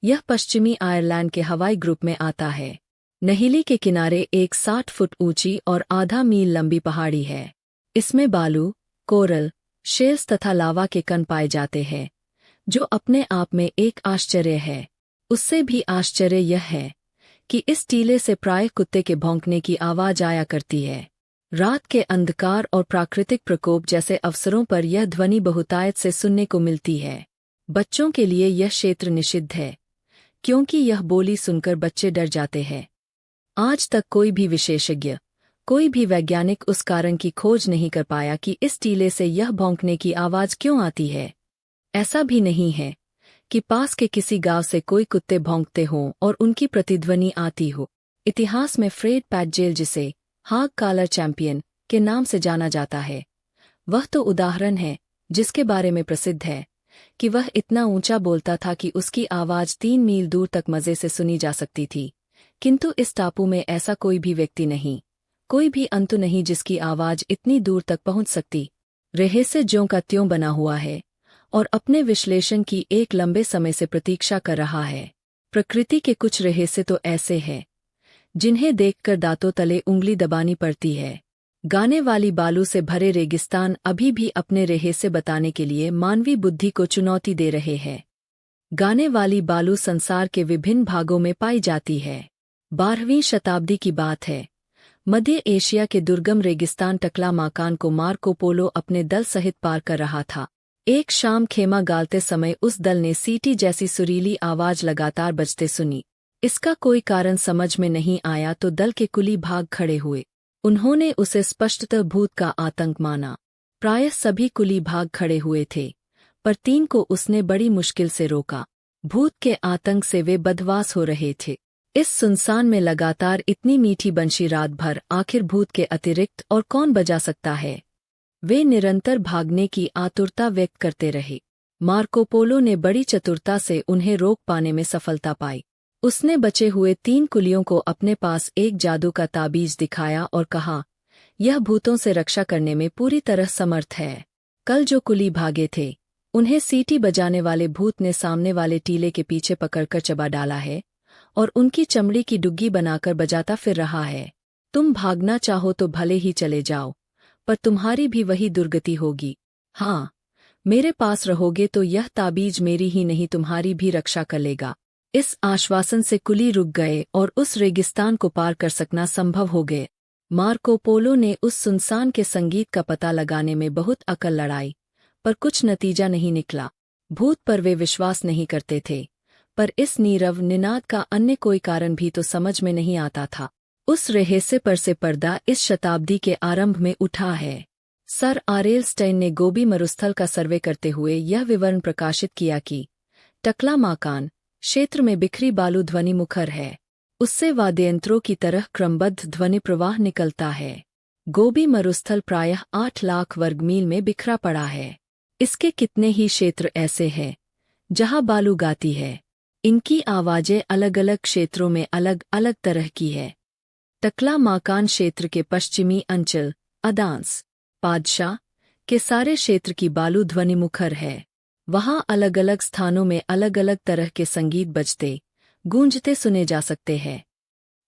Speaker 1: यह पश्चिमी आयरलैंड के हवाई ग्रुप में आता है। नहीली के किनारे एक 60 फुट ऊंची और आधा मील लंबी पहाड़ी है। इसमें बालू, कोरल, शेल्स तथा लावा के कण पाए जाते हैं, जो अपने आप में एक आश्चर्य है। उससे भी आश्चर्य यह है कि इस टीले से प्रायः कुत्ते के भौंकने की आवाज आया करती है। रात के अंधकार और प्राकृतिक प्रकोप जैसे अवसरों पर यह ध्वनि बहुतायत से सुनने को मिलती है। बच्चों के लिए यह क्षेत्र निषिद्ध है, क्योंकि यह बोली सुनकर बच्चे डर जाते हैं। आज तक कोई भी विशेषज्ञ, कोई भी वैज्ञानिक उस कारण की खोज नहीं कर पाया कि इस टीले से यह भौंकने की आवाज क्यों आती है। ऐसा भी नहीं है कि पास के किसी गांव से कोई कुत्ते भौंकते हों और उनकी प्रतिध्वनि आती हो। इतिहास में फ्रेड पैटजेल, जिसे हाग कॉलर चैंपियन के नाम से जाना जाता है, वह तो उदाहरण है जिसके बारे में प्रसिद्ध है कि वह इतना ऊंचा बोलता था कि उसकी आवाज 3 मील दूर तक मजे से सुनी जा सकती थी। किंतु इस टापू में ऐसा कोई भी व्यक्ति नहीं, कोई भी अंतु नहीं जिसकी आवाज इतनी दूर तक पहुंच सकती। रहस्य ज्यों का त्यों बना हुआ है और अपने विश्लेषण की एक लंबे समय से प्रतीक्षा कर रहा है। प्रकृति के कुछ रहस्य तो ऐसे हैं जिन्हें देखकर दांतों तले उंगली दबानी पड़ती है। गाने वाली बालू से भरे रेगिस्तान अभी भी अपने रहस्य बताने के लिए मानवीय बुद्धि को चुनौती दे रहे हैं। गाने वाली बालू संसार के विभिन्न भागों में पाई जाती है। 12वीं शताब्दी की बात है। मध्य एशिया के दुर्गम रेगिस्तान टकला माकान को मार्को पोलो अपने दल सहित पार कर रहा था। एक शाम खेमा गालते समय उस दल ने सीटी जैसी सुरीली आवाज लगातार बजते सुनी। इसका कोई कारण समझ में नहीं आया तो दल के कुली भाग खड़े हुए। उन्होंने उसे स्पष्टतः भूत का आतंक माना। प्रायः सभी कुली भाग खड़े हुए थे, पर 3 को उसने बड़ी मुश्किल से रोका। भूत के आतंक से वे बदवास हो रहे थे। इस सुनसान में लगातार इतनी मीठी बंशी रात भर आखिर भूत के अतिरिक्त और कौन बजा सकता है। वे निरंतर भागने की आतुरता व्यक्त करते रहे। मार्को पोलो ने बड़ी चतुरता से उन्हें रोक पाने में सफलता पाई। उसने बचे हुए 3 कुलियों को अपने पास एक जादू का ताबीज दिखाया और कहा यह भूतों से रक्षा करने में पूरी तरह समर्थ है। कल जो कुली भागे थे, उन्हें सीटी बजाने वाले भूत ने सामने वाले टीले के पीछे पकड़कर चबा डाला है और उनकी चमड़ी की डुग्गी बनाकर बजाता फिर रहा है। तुम भागना चाहो तो भले ही चले जाओ, पर तुम्हारी भी वही दुर्गति होगी। हाँ, मेरे पास रहोगे तो यह ताबीज मेरी ही नहीं तुम्हारी भी रक्षा कर लेगा। इस आश्वासन से कुली रुक गए और उस रेगिस्तान को पार कर सकना संभव हो गए। मार्को पोलो ने उस सुनसान के संगीत का पता लगाने में बहुत अकल लड़ाई, पर कुछ नतीजा नहीं निकला। भूत पर वे विश्वास नहीं करते थे, पर इस नीरव निनाद का अन्य कोई कारण भी तो समझ में नहीं आता था। उस रहस्य पर से पर्दा इस शताब्दी के आरंभ में उठा है। सर आरेल स्टेन ने गोबी मरुस्थल का सर्वे करते हुए यह विवरण प्रकाशित किया कि टकलामाकान क्षेत्र में बिखरी बालू ध्वनि मुखर है, उससे वाद्ययंत्रों की तरह क्रमबद्ध ध्वनि प्रवाह निकलता है। गोबी मरुस्थल प्रायः 8 लाख वर्ग मील में बिखरा पड़ा है। इसके कितने ही क्षेत्र ऐसे हैं जहां बालू गाती है। इनकी आवाजें अलग अलग क्षेत्रों में अलग अलग तरह की है। टकलामाकान क्षेत्र के पश्चिमी अंचल अदांस पादशाह के सारे क्षेत्र की बालू ध्वनि मुखर है। वहां अलग अलग स्थानों में अलग अलग तरह के संगीत बजते गूंजते सुने जा सकते हैं।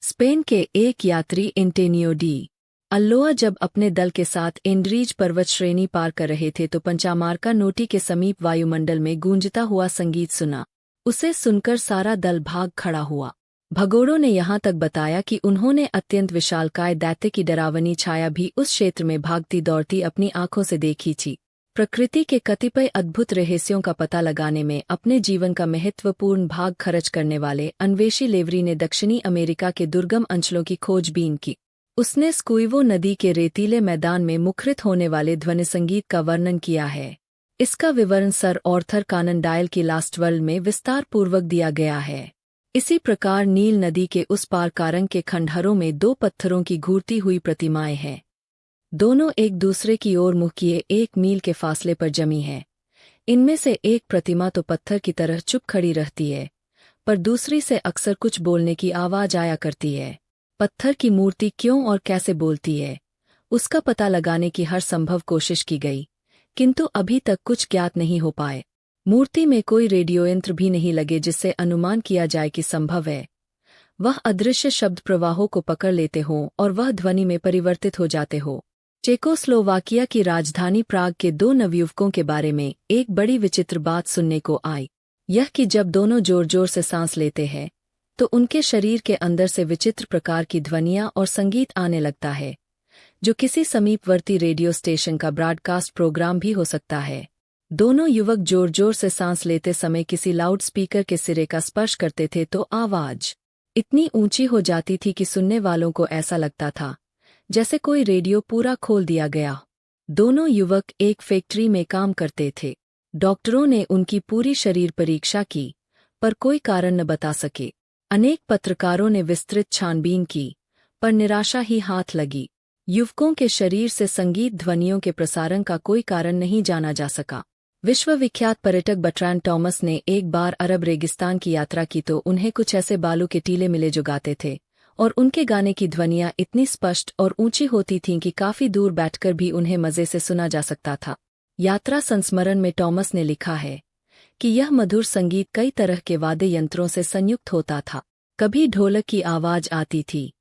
Speaker 1: स्पेन के एक यात्री एंटेनियो डी अल्लोआ जब अपने दल के साथ एंड्रीज पर्वत श्रेणी पार कर रहे थे तो पंचामार्का नोटी के समीप वायुमंडल में गूंजता हुआ संगीत सुना। उसे सुनकर सारा दल भाग खड़ा हुआ। भगोड़ों ने यहाँ तक बताया कि उन्होंने अत्यंत विशालकाय दैत्य की डरावनी छाया भी उस क्षेत्र में भागती दौड़ती अपनी आंखों से देखी थी। प्रकृति के कतिपय अद्भुत रहस्यों का पता लगाने में अपने जीवन का महत्वपूर्ण भाग खर्च करने वाले अन्वेषी लेवरी ने दक्षिणी अमेरिका के दुर्गम अंचलों की खोजबीन की। उसने स्कुइवो नदी के रेतीले मैदान में मुखरित होने वाले ध्वनि संगीत का वर्णन किया है। इसका विवरण सर ऑर्थर कानन डायल की लास्ट वर्ल्ड में विस्तार पूर्वक दिया गया है। इसी प्रकार नील नदी के उस पार कारंग के खंडहरों में 2 पत्थरों की घूरती हुई प्रतिमाएं हैं। दोनों एक दूसरे की ओर मुँह किए 1 मील के फासले पर जमी है। इनमें से एक प्रतिमा तो पत्थर की तरह चुप खड़ी रहती है, पर दूसरी से अक्सर कुछ बोलने की आवाज आया करती है। पत्थर की मूर्ति क्यों और कैसे बोलती है, उसका पता लगाने की हर संभव कोशिश की गई, किंतु अभी तक कुछ ज्ञात नहीं हो पाए। मूर्ति में कोई रेडियो यंत्र भी नहीं लगे जिससे अनुमान किया जाए कि संभव है वह अदृश्य शब्द प्रवाहों को पकड़ लेते हों और वह ध्वनि में परिवर्तित हो जाते हो। चेकोस्लोवाकिया की राजधानी प्राग के 2 नवयुवकों के बारे में एक बड़ी विचित्र बात सुनने को आई। यह कि जब दोनों जोर जोर से सांस लेते हैं तो उनके शरीर के अंदर से विचित्र प्रकार की ध्वनियां और संगीत आने लगता है, जो किसी समीपवर्ती रेडियो स्टेशन का ब्रॉडकास्ट प्रोग्राम भी हो सकता है। दोनों युवक जोर जोर से सांस लेते समय किसी लाउड स्पीकर के सिरे का स्पर्श करते थे तो आवाज इतनी ऊंची हो जाती थी कि सुनने वालों को ऐसा लगता था जैसे कोई रेडियो पूरा खोल दिया गया। दोनों युवक एक फैक्ट्री में काम करते थे। डॉक्टरों ने उनकी पूरी शरीर परीक्षा की, पर कोई कारण न बता सके। अनेक पत्रकारों ने विस्तृत छानबीन की, पर निराशा ही हाथ लगी। युवकों के शरीर से संगीत ध्वनियों के प्रसारण का कोई कारण नहीं जाना जा सका। विश्वविख्यात पर्यटक बर्ट्रैंड टॉमस ने एक बार अरब रेगिस्तान की यात्रा की तो उन्हें कुछ ऐसे बालू के टीले मिले जो गाते थे, और उनके गाने की ध्वनियां इतनी स्पष्ट और ऊंची होती थीं कि काफी दूर बैठकर भी उन्हें मजे से सुना जा सकता था। यात्रा संस्मरण में टॉमस ने लिखा है कि यह मधुर संगीत कई तरह के वाद्य यंत्रों से संयुक्त होता था। कभी ढोलक की आवाज आती थी,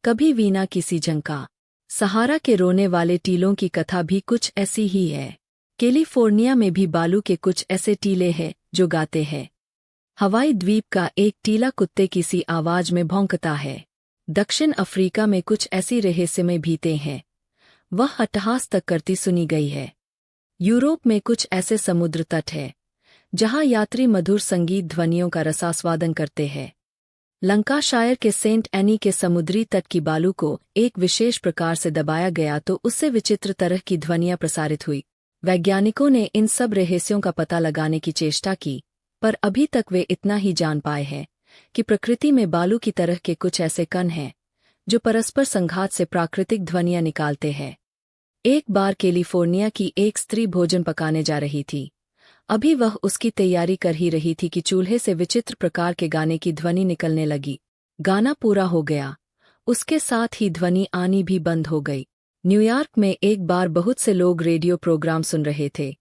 Speaker 1: कभी वीणा की सी झंकार। सहारा के रोने वाले टीलों की कथा भी कुछ ऐसी ही है। कैलिफोर्निया में भी बालू के कुछ ऐसे टीले हैं जो गाते हैं। हवाई द्वीप का एक टीला कुत्ते की सी आवाज में भौंकता है। दक्षिण अफ्रीका में कुछ ऐसी रहस्यमय भीतें हैं, वह अट्टहास तक करती सुनी गई है। यूरोप में कुछ ऐसे समुद्र तट हैं जहां यात्री मधुर संगीत ध्वनियों का रसास्वादन करते हैं। लंकाशायर के सेंट एनी के समुद्री तट की बालू को एक विशेष प्रकार से दबाया गया तो उससे विचित्र तरह की ध्वनियां प्रसारित हुई। वैज्ञानिकों ने इन सब रहस्यों का पता लगाने की चेष्टा की, पर अभी तक वे इतना ही जान पाए हैं कि प्रकृति में बालू की तरह के कुछ ऐसे कण हैं जो परस्पर संघात से प्राकृतिक ध्वनियां निकालते हैं। एक बार कैलिफोर्निया की एक स्त्री भोजन पकाने जा रही थी। अभी वह उसकी तैयारी कर ही रही थी कि चूल्हे से विचित्र प्रकार के गाने की ध्वनि निकलने लगी। गाना पूरा हो गया, उसके साथ ही ध्वनि आनी भी बंद हो गई। न्यूयॉर्क में एक बार बहुत से लोग रेडियो प्रोग्राम सुन रहे थे।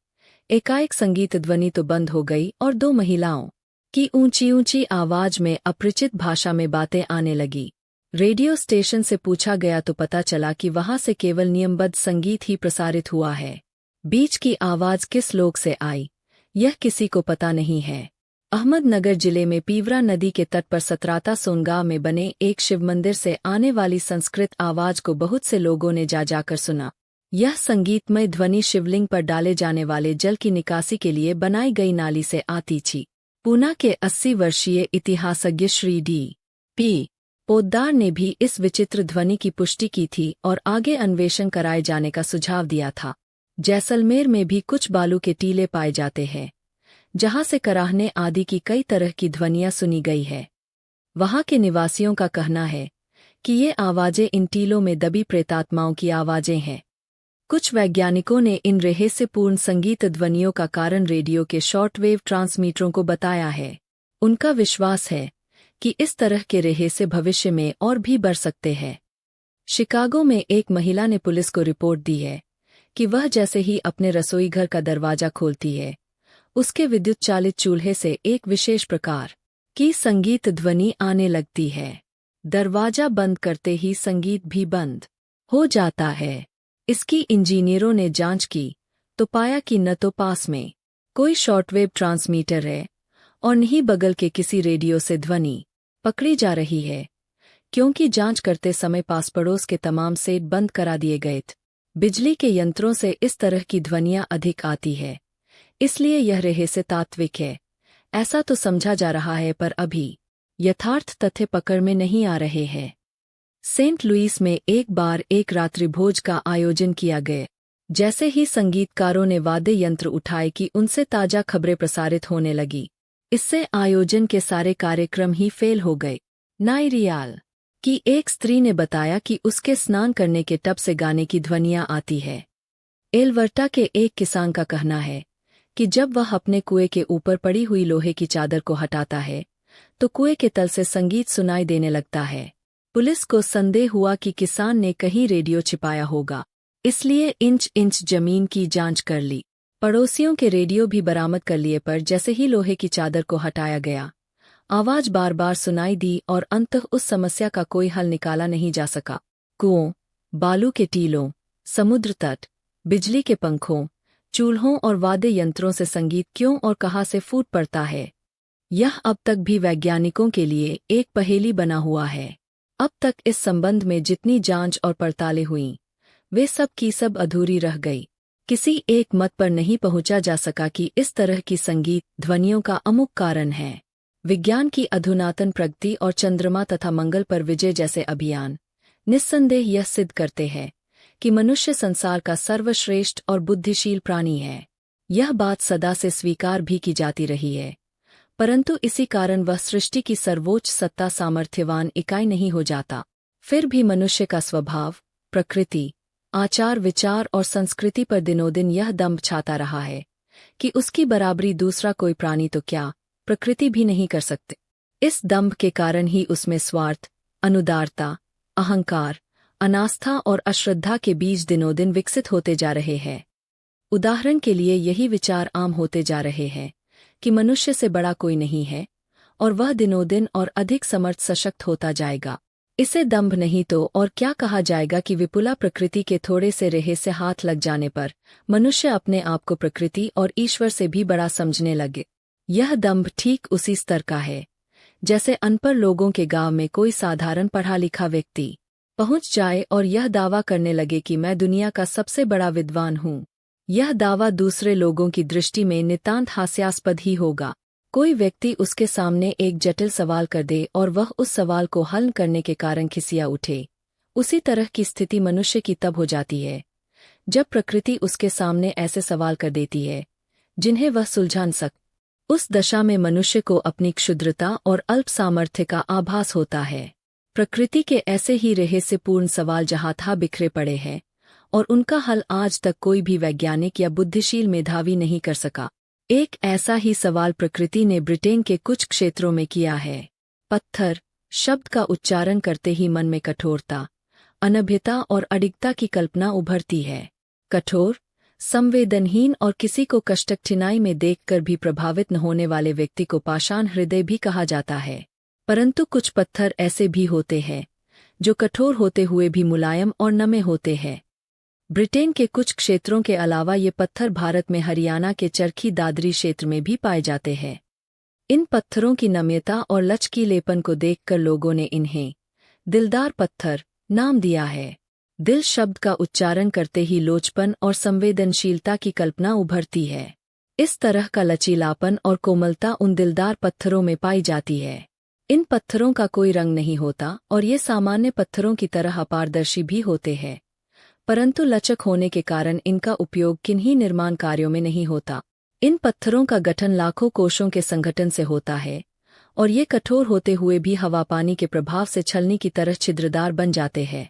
Speaker 1: एकाएक संगीत ध्वनि तो बंद हो गई और दो महिलाओं की ऊंची ऊंची आवाज में अपरिचित भाषा में बातें आने लगी। रेडियो स्टेशन से पूछा गया तो पता चला कि वहां से केवल नियमबद्ध संगीत ही प्रसारित हुआ है। बीच की आवाज किस लोक से आई, यह किसी को पता नहीं है। अहमदनगर जिले में पीवरा नदी के तट पर सतराता सोनगांव में बने एक शिव मंदिर से आने वाली संस्कृत आवाज को बहुत से लोगों ने जा जाकर सुना। यह संगीतमय ध्वनि शिवलिंग पर डाले जाने वाले जल की निकासी के लिए बनाई गई नाली से आती थी। पूना के 80 वर्षीय इतिहासज्ञ श्री D.P. पोद्दार ने भी इस विचित्र ध्वनि की पुष्टि की थी और आगे अन्वेषण कराए जाने का सुझाव दिया था। जैसलमेर में भी कुछ बालू के टीले पाए जाते हैं, जहां से कराहने आदि की कई तरह की ध्वनियां सुनी गई है। वहां के निवासियों का कहना है कि ये आवाजें इन टीलों में दबी प्रेतात्माओं की आवाजें हैं। कुछ वैज्ञानिकों ने इन रहस्यपूर्ण संगीत ध्वनियों का कारण रेडियो के शॉर्टवेव ट्रांसमीटरों को बताया है। उनका विश्वास है कि इस तरह के रहस्य भविष्य में और भी बढ़ सकते हैं। शिकागो में एक महिला ने पुलिस को रिपोर्ट दी है कि वह जैसे ही अपने रसोई घर का दरवाजा खोलती है, उसके विद्युत चालित चूल्हे से एक विशेष प्रकार की संगीत ध्वनि आने लगती है। दरवाजा बंद करते ही संगीत भी बंद हो जाता है। इसकी इंजीनियरों ने जांच की तो पाया कि न तो पास में कोई शॉर्टवेव ट्रांसमीटर है और न ही बगल के किसी रेडियो से ध्वनि पकड़ी जा रही है, क्योंकि जांच करते समय पास पड़ोस के तमाम सेट बंद करा दिए गए थे। बिजली के यंत्रों से इस तरह की ध्वनियां अधिक आती है, इसलिए यह रहस्य तात्विक है, ऐसा तो समझा जा रहा है, पर अभी यथार्थ तथ्य पकड़ में नहीं आ रहे हैं। सेंट लुइस में एक बार एक रात्रिभोज का आयोजन किया गया। जैसे ही संगीतकारों ने वाद्य यंत्र उठाए कि उनसे ताजा खबरें प्रसारित होने लगी। इससे आयोजन के सारे कार्यक्रम ही फेल हो गए। नाइरियाल की एक स्त्री ने बताया कि उसके स्नान करने के टब से गाने की ध्वनियां आती है। एल्वर्टा के एक किसान का कहना है कि जब वह अपने कुएं के ऊपर पड़ी हुई लोहे की चादर को हटाता है तो कुएं के तल से संगीत सुनाई देने लगता है। पुलिस को संदेह हुआ कि किसान ने कहीं रेडियो छिपाया होगा, इसलिए इंच इंच जमीन की जांच कर ली। पड़ोसियों के रेडियो भी बरामद कर लिए, पर जैसे ही लोहे की चादर को हटाया गया, आवाज बार बार सुनाई दी और अंततः उस समस्या का कोई हल निकाला नहीं जा सका। कुओं, बालू के टीलों, समुद्र तट, बिजली के पंखों, चूल्हों और वाद्य यंत्रों से संगीत क्यों और कहाँ से फूट पड़ता है, यह अब तक भी वैज्ञानिकों के लिए एक पहेली बना हुआ है। अब तक इस संबंध में जितनी जांच और पड़तालें हुईं, वे सब की सब अधूरी रह गई। किसी एक मत पर नहीं पहुंचा जा सका कि इस तरह की संगीत ध्वनियों का अमुक कारण है। विज्ञान की अधुनातन प्रगति और चंद्रमा तथा मंगल पर विजय जैसे अभियान निस्संदेह यह सिद्ध करते हैं कि मनुष्य संसार का सर्वश्रेष्ठ और बुद्धिशील प्राणी है। यह बात सदा से स्वीकार भी की जाती रही है, परंतु इसी कारण वह सृष्टि की सर्वोच्च सत्ता सामर्थ्यवान इकाई नहीं हो जाता। फिर भी मनुष्य का स्वभाव, प्रकृति, आचार विचार और संस्कृति पर दिनोदिन यह दंभ छाता रहा है कि उसकी बराबरी दूसरा कोई प्राणी तो क्या, प्रकृति भी नहीं कर सकते। इस दंभ के कारण ही उसमें स्वार्थ, अनुदारता, अहंकार, अनास्था और अश्रद्धा के बीज दिनोदिन विकसित होते जा रहे हैं। उदाहरण के लिए यही विचार आम होते जा रहे हैं कि मनुष्य से बड़ा कोई नहीं है और वह दिनोदिन और अधिक समर्थ सशक्त होता जाएगा। इसे दंभ नहीं तो और क्या कहा जाएगा कि विपुला प्रकृति के थोड़े से रहस्य हाथ लग जाने पर मनुष्य अपने आप को प्रकृति और ईश्वर से भी बड़ा समझने लगे। यह दंभ ठीक उसी स्तर का है जैसे अनपढ़ लोगों के गांव में कोई साधारण पढ़ा लिखा व्यक्ति पहुंच जाए और यह दावा करने लगे कि मैं दुनिया का सबसे बड़ा विद्वान हूं। यह दावा दूसरे लोगों की दृष्टि में नितांत हास्यास्पद ही होगा। कोई व्यक्ति उसके सामने एक जटिल सवाल कर दे और वह उस सवाल को हल करने के कारण खिसिया उठे। उसी तरह की स्थिति मनुष्य की तब हो जाती है जब प्रकृति उसके सामने ऐसे सवाल कर देती है जिन्हें वह सुलझा न सके। उस दशा में मनुष्य को अपनी क्षुद्रता और अल्प सामर्थ्य का आभास होता है। प्रकृति के ऐसे ही रहस्यपूर्ण सवाल जहाँ था बिखरे पड़े हैं और उनका हल आज तक कोई भी वैज्ञानिक या बुद्धिशील मेधावी नहीं कर सका। एक ऐसा ही सवाल प्रकृति ने ब्रिटेन के कुछ क्षेत्रों में किया है। पत्थर शब्द का उच्चारण करते ही मन में कठोरता, अनभ्यता और अडिगता की कल्पना उभरती है। कठोर, संवेदनहीन और किसी को कष्टकठिनाई में देखकर भी प्रभावित न होने वाले व्यक्ति को पाषाण हृदय भी कहा जाता है। परंतु कुछ पत्थर ऐसे भी होते हैं जो कठोर होते हुए भी मुलायम और नमे होते हैं। ब्रिटेन के कुछ क्षेत्रों के अलावा ये पत्थर भारत में हरियाणा के चरखी दादरी क्षेत्र में भी पाए जाते हैं। इन पत्थरों की नम्यता और लचकीलेपन को देखकर लोगों ने इन्हें दिलदार पत्थर नाम दिया है। दिल शब्द का उच्चारण करते ही लोचपन और संवेदनशीलता की कल्पना उभरती है। इस तरह का लचीलापन और कोमलता उन दिलदार पत्थरों में पाई जाती है। इन पत्थरों का कोई रंग नहीं होता और ये सामान्य पत्थरों की तरह अपारदर्शी भी होते हैं, परंतु लचक होने के कारण इनका उपयोग किन्हीं निर्माण कार्यों में नहीं होता। इन पत्थरों का गठन लाखों कोशों के संगठन से होता है और ये कठोर होते हुए भी हवा पानी के प्रभाव से छलनी की तरह छिद्रदार बन जाते हैं।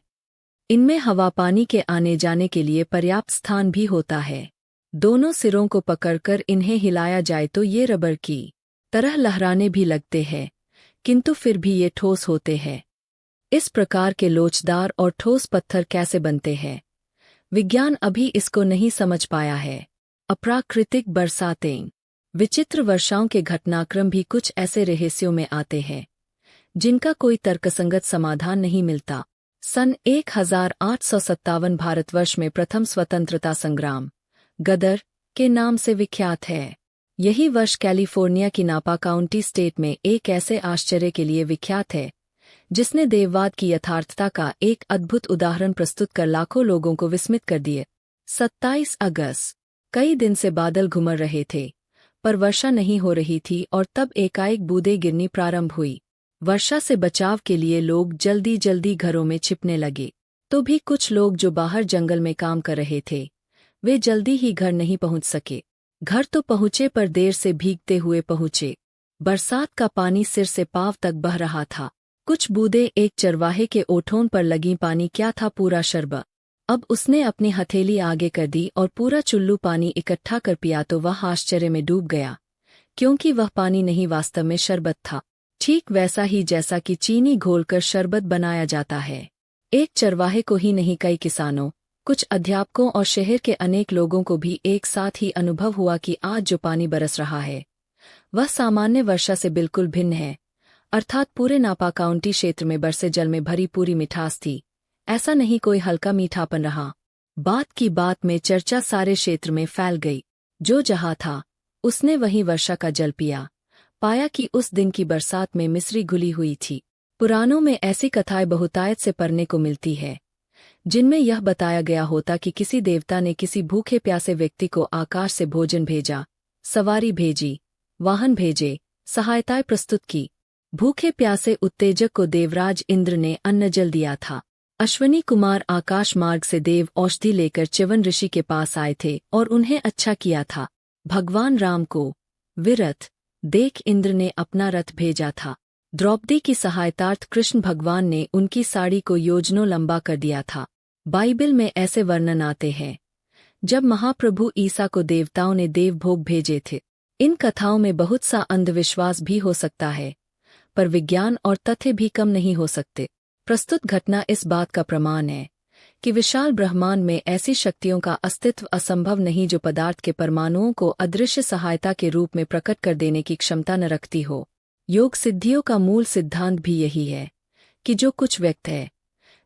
Speaker 1: इनमें हवा पानी के आने जाने के लिए पर्याप्त स्थान भी होता है। दोनों सिरों को पकड़कर इन्हें हिलाया जाए तो ये रबर की तरह लहराने भी लगते हैं, किंतु फिर भी ये ठोस होते हैं। इस प्रकार के लोचदार और ठोस पत्थर कैसे बनते हैं, विज्ञान अभी इसको नहीं समझ पाया है। अप्राकृतिक बरसातें, विचित्र वर्षाओं के घटनाक्रम भी कुछ ऐसे रहस्यों में आते हैं जिनका कोई तर्कसंगत समाधान नहीं मिलता। सन 1857 भारतवर्ष में प्रथम स्वतंत्रता संग्राम गदर के नाम से विख्यात है। यही वर्ष कैलिफोर्निया की नापा काउंटी स्टेट में एक ऐसे आश्चर्य के लिए विख्यात है जिसने देववाद की यथार्थता का एक अद्भुत उदाहरण प्रस्तुत कर लाखों लोगों को विस्मित कर दिए। 27 अगस्त, कई दिन से बादल घुमर रहे थे पर वर्षा नहीं हो रही थी और तब एकाएक बूंदें गिरनी प्रारंभ हुई। वर्षा से बचाव के लिए लोग जल्दी जल्दी घरों में छिपने लगे। तो भी कुछ लोग जो बाहर जंगल में काम कर रहे थे वे जल्दी ही घर नहीं पहुंच सके। घर तो पहुंचे पर देर से भीगते हुए पहुंचे। बरसात का पानी सिर से पांव तक बह रहा था। कुछ बूंदें एक चरवाहे के ओठों पर लगी। पानी क्या था, पूरा शरबत। अब उसने अपनी हथेली आगे कर दी और पूरा चुल्लू पानी इकट्ठा कर पिया तो वह आश्चर्य में डूब गया, क्योंकि वह पानी नहीं वास्तव में शरबत था, ठीक वैसा ही जैसा कि चीनी घोलकर शरबत बनाया जाता है। एक चरवाहे को ही नहीं, कई किसानों, कुछ अध्यापकों और शहर के अनेक लोगों को भी एक साथ ही अनुभव हुआ कि आज जो पानी बरस रहा है वह सामान्य वर्षा से बिल्कुल भिन्न है। अर्थात पूरे नापा काउंटी क्षेत्र में बरसे जल में भरी पूरी मिठास थी, ऐसा नहीं कोई हल्का मीठापन रहा। बात की बात में चर्चा सारे क्षेत्र में फैल गई। जो जहाँ था उसने वहीं वर्षा का जल पिया। पाया कि उस दिन की बरसात में मिस्री घुली हुई थी। पुराणों में ऐसी कथाएं बहुतायत से पढ़ने को मिलती है जिनमें यह बताया गया होता कि किसी देवता ने किसी भूखे प्यासे व्यक्ति को आकाश से भोजन भेजा, सवारी भेजी, वाहन भेजे, सहायताएं प्रस्तुत की। भूखे प्यासे उत्तेजक को देवराज इंद्र ने अन्न जल दिया था। अश्वनी कुमार आकाश मार्ग से देव औषधि लेकर च्यवन ऋषि के पास आए थे और उन्हें अच्छा किया था। भगवान राम को विरथ देख इंद्र ने अपना रथ भेजा था। द्रौपदी की सहायतार्थ कृष्ण भगवान ने उनकी साड़ी को योजनों लंबा कर दिया था। बाइबल में ऐसे वर्णन आते हैं जब महाप्रभु ईसा को देवताओं ने देवभोग भेजे थे। इन कथाओं में बहुत सा अंधविश्वास भी हो सकता है, पर विज्ञान और तथ्य भी कम नहीं हो सकते। प्रस्तुत घटना इस बात का प्रमाण है कि विशाल ब्रह्मांड में ऐसी शक्तियों का अस्तित्व असंभव नहीं जो पदार्थ के परमाणुओं को अदृश्य सहायता के रूप में प्रकट कर देने की क्षमता न रखती हो। योग सिद्धियों का मूल सिद्धांत भी यही है कि जो कुछ व्यक्त है,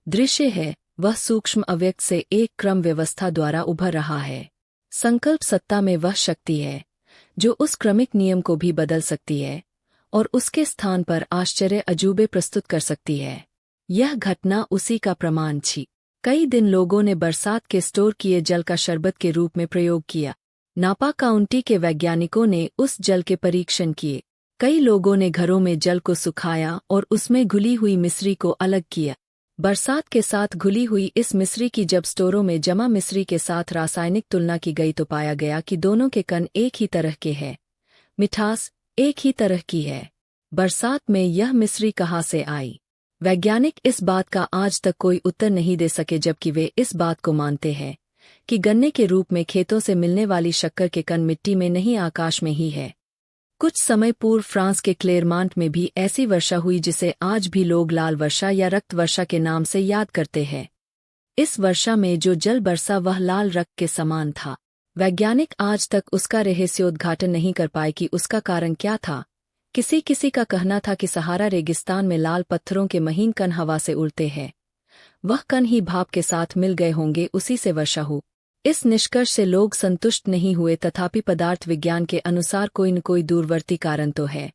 Speaker 1: दृश्य है, वह सूक्ष्म अव्यक्त से एक क्रम व्यवस्था द्वारा उभर रहा है। संकल्प सत्ता में वह शक्ति है जो उस क्रमिक नियम को भी बदल सकती है और उसके स्थान पर आश्चर्य अजूबे प्रस्तुत कर सकती है। यह घटना उसी का प्रमाण थी। कई दिन लोगों ने बरसात के स्टोर किए जल का शरबत के रूप में प्रयोग किया। नापा काउंटी के वैज्ञानिकों ने उस जल के परीक्षण किए। कई लोगों ने घरों में जल को सुखाया और उसमें घुली हुई मिश्री को अलग किया। बरसात के साथ घुली हुई इस मिश्री की जब स्टोरों में जमा मिश्री के साथ रासायनिक तुलना की गई तो पाया गया कि दोनों के कण एक ही तरह के हैं, मिठास एक ही तरह की है। बरसात में यह मिश्री कहाँ से आई? वैज्ञानिक इस बात का आज तक कोई उत्तर नहीं दे सके, जबकि वे इस बात को मानते हैं कि गन्ने के रूप में खेतों से मिलने वाली शक्कर के कण मिट्टी में नहीं आकाश में ही है। कुछ समय पूर्व फ्रांस के क्लेरमांट में भी ऐसी वर्षा हुई जिसे आज भी लोग लाल वर्षा या रक्त वर्षा के नाम से याद करते हैं। इस वर्षा में जो जल बरसा वह लाल रक्त के समान था। वैज्ञानिक आज तक उसका रहस्योद्घाटन नहीं कर पाए कि उसका कारण क्या था। किसी किसी का कहना था कि सहारा रेगिस्तान में लाल पत्थरों के महीन कण हवा से उड़ते हैं, वह कण ही भाप के साथ मिल गए होंगे, उसी से वर्षा हो। इस निष्कर्ष से लोग संतुष्ट नहीं हुए, तथापि पदार्थ विज्ञान के अनुसार कोई न कोई दूरवर्ती कारण तो है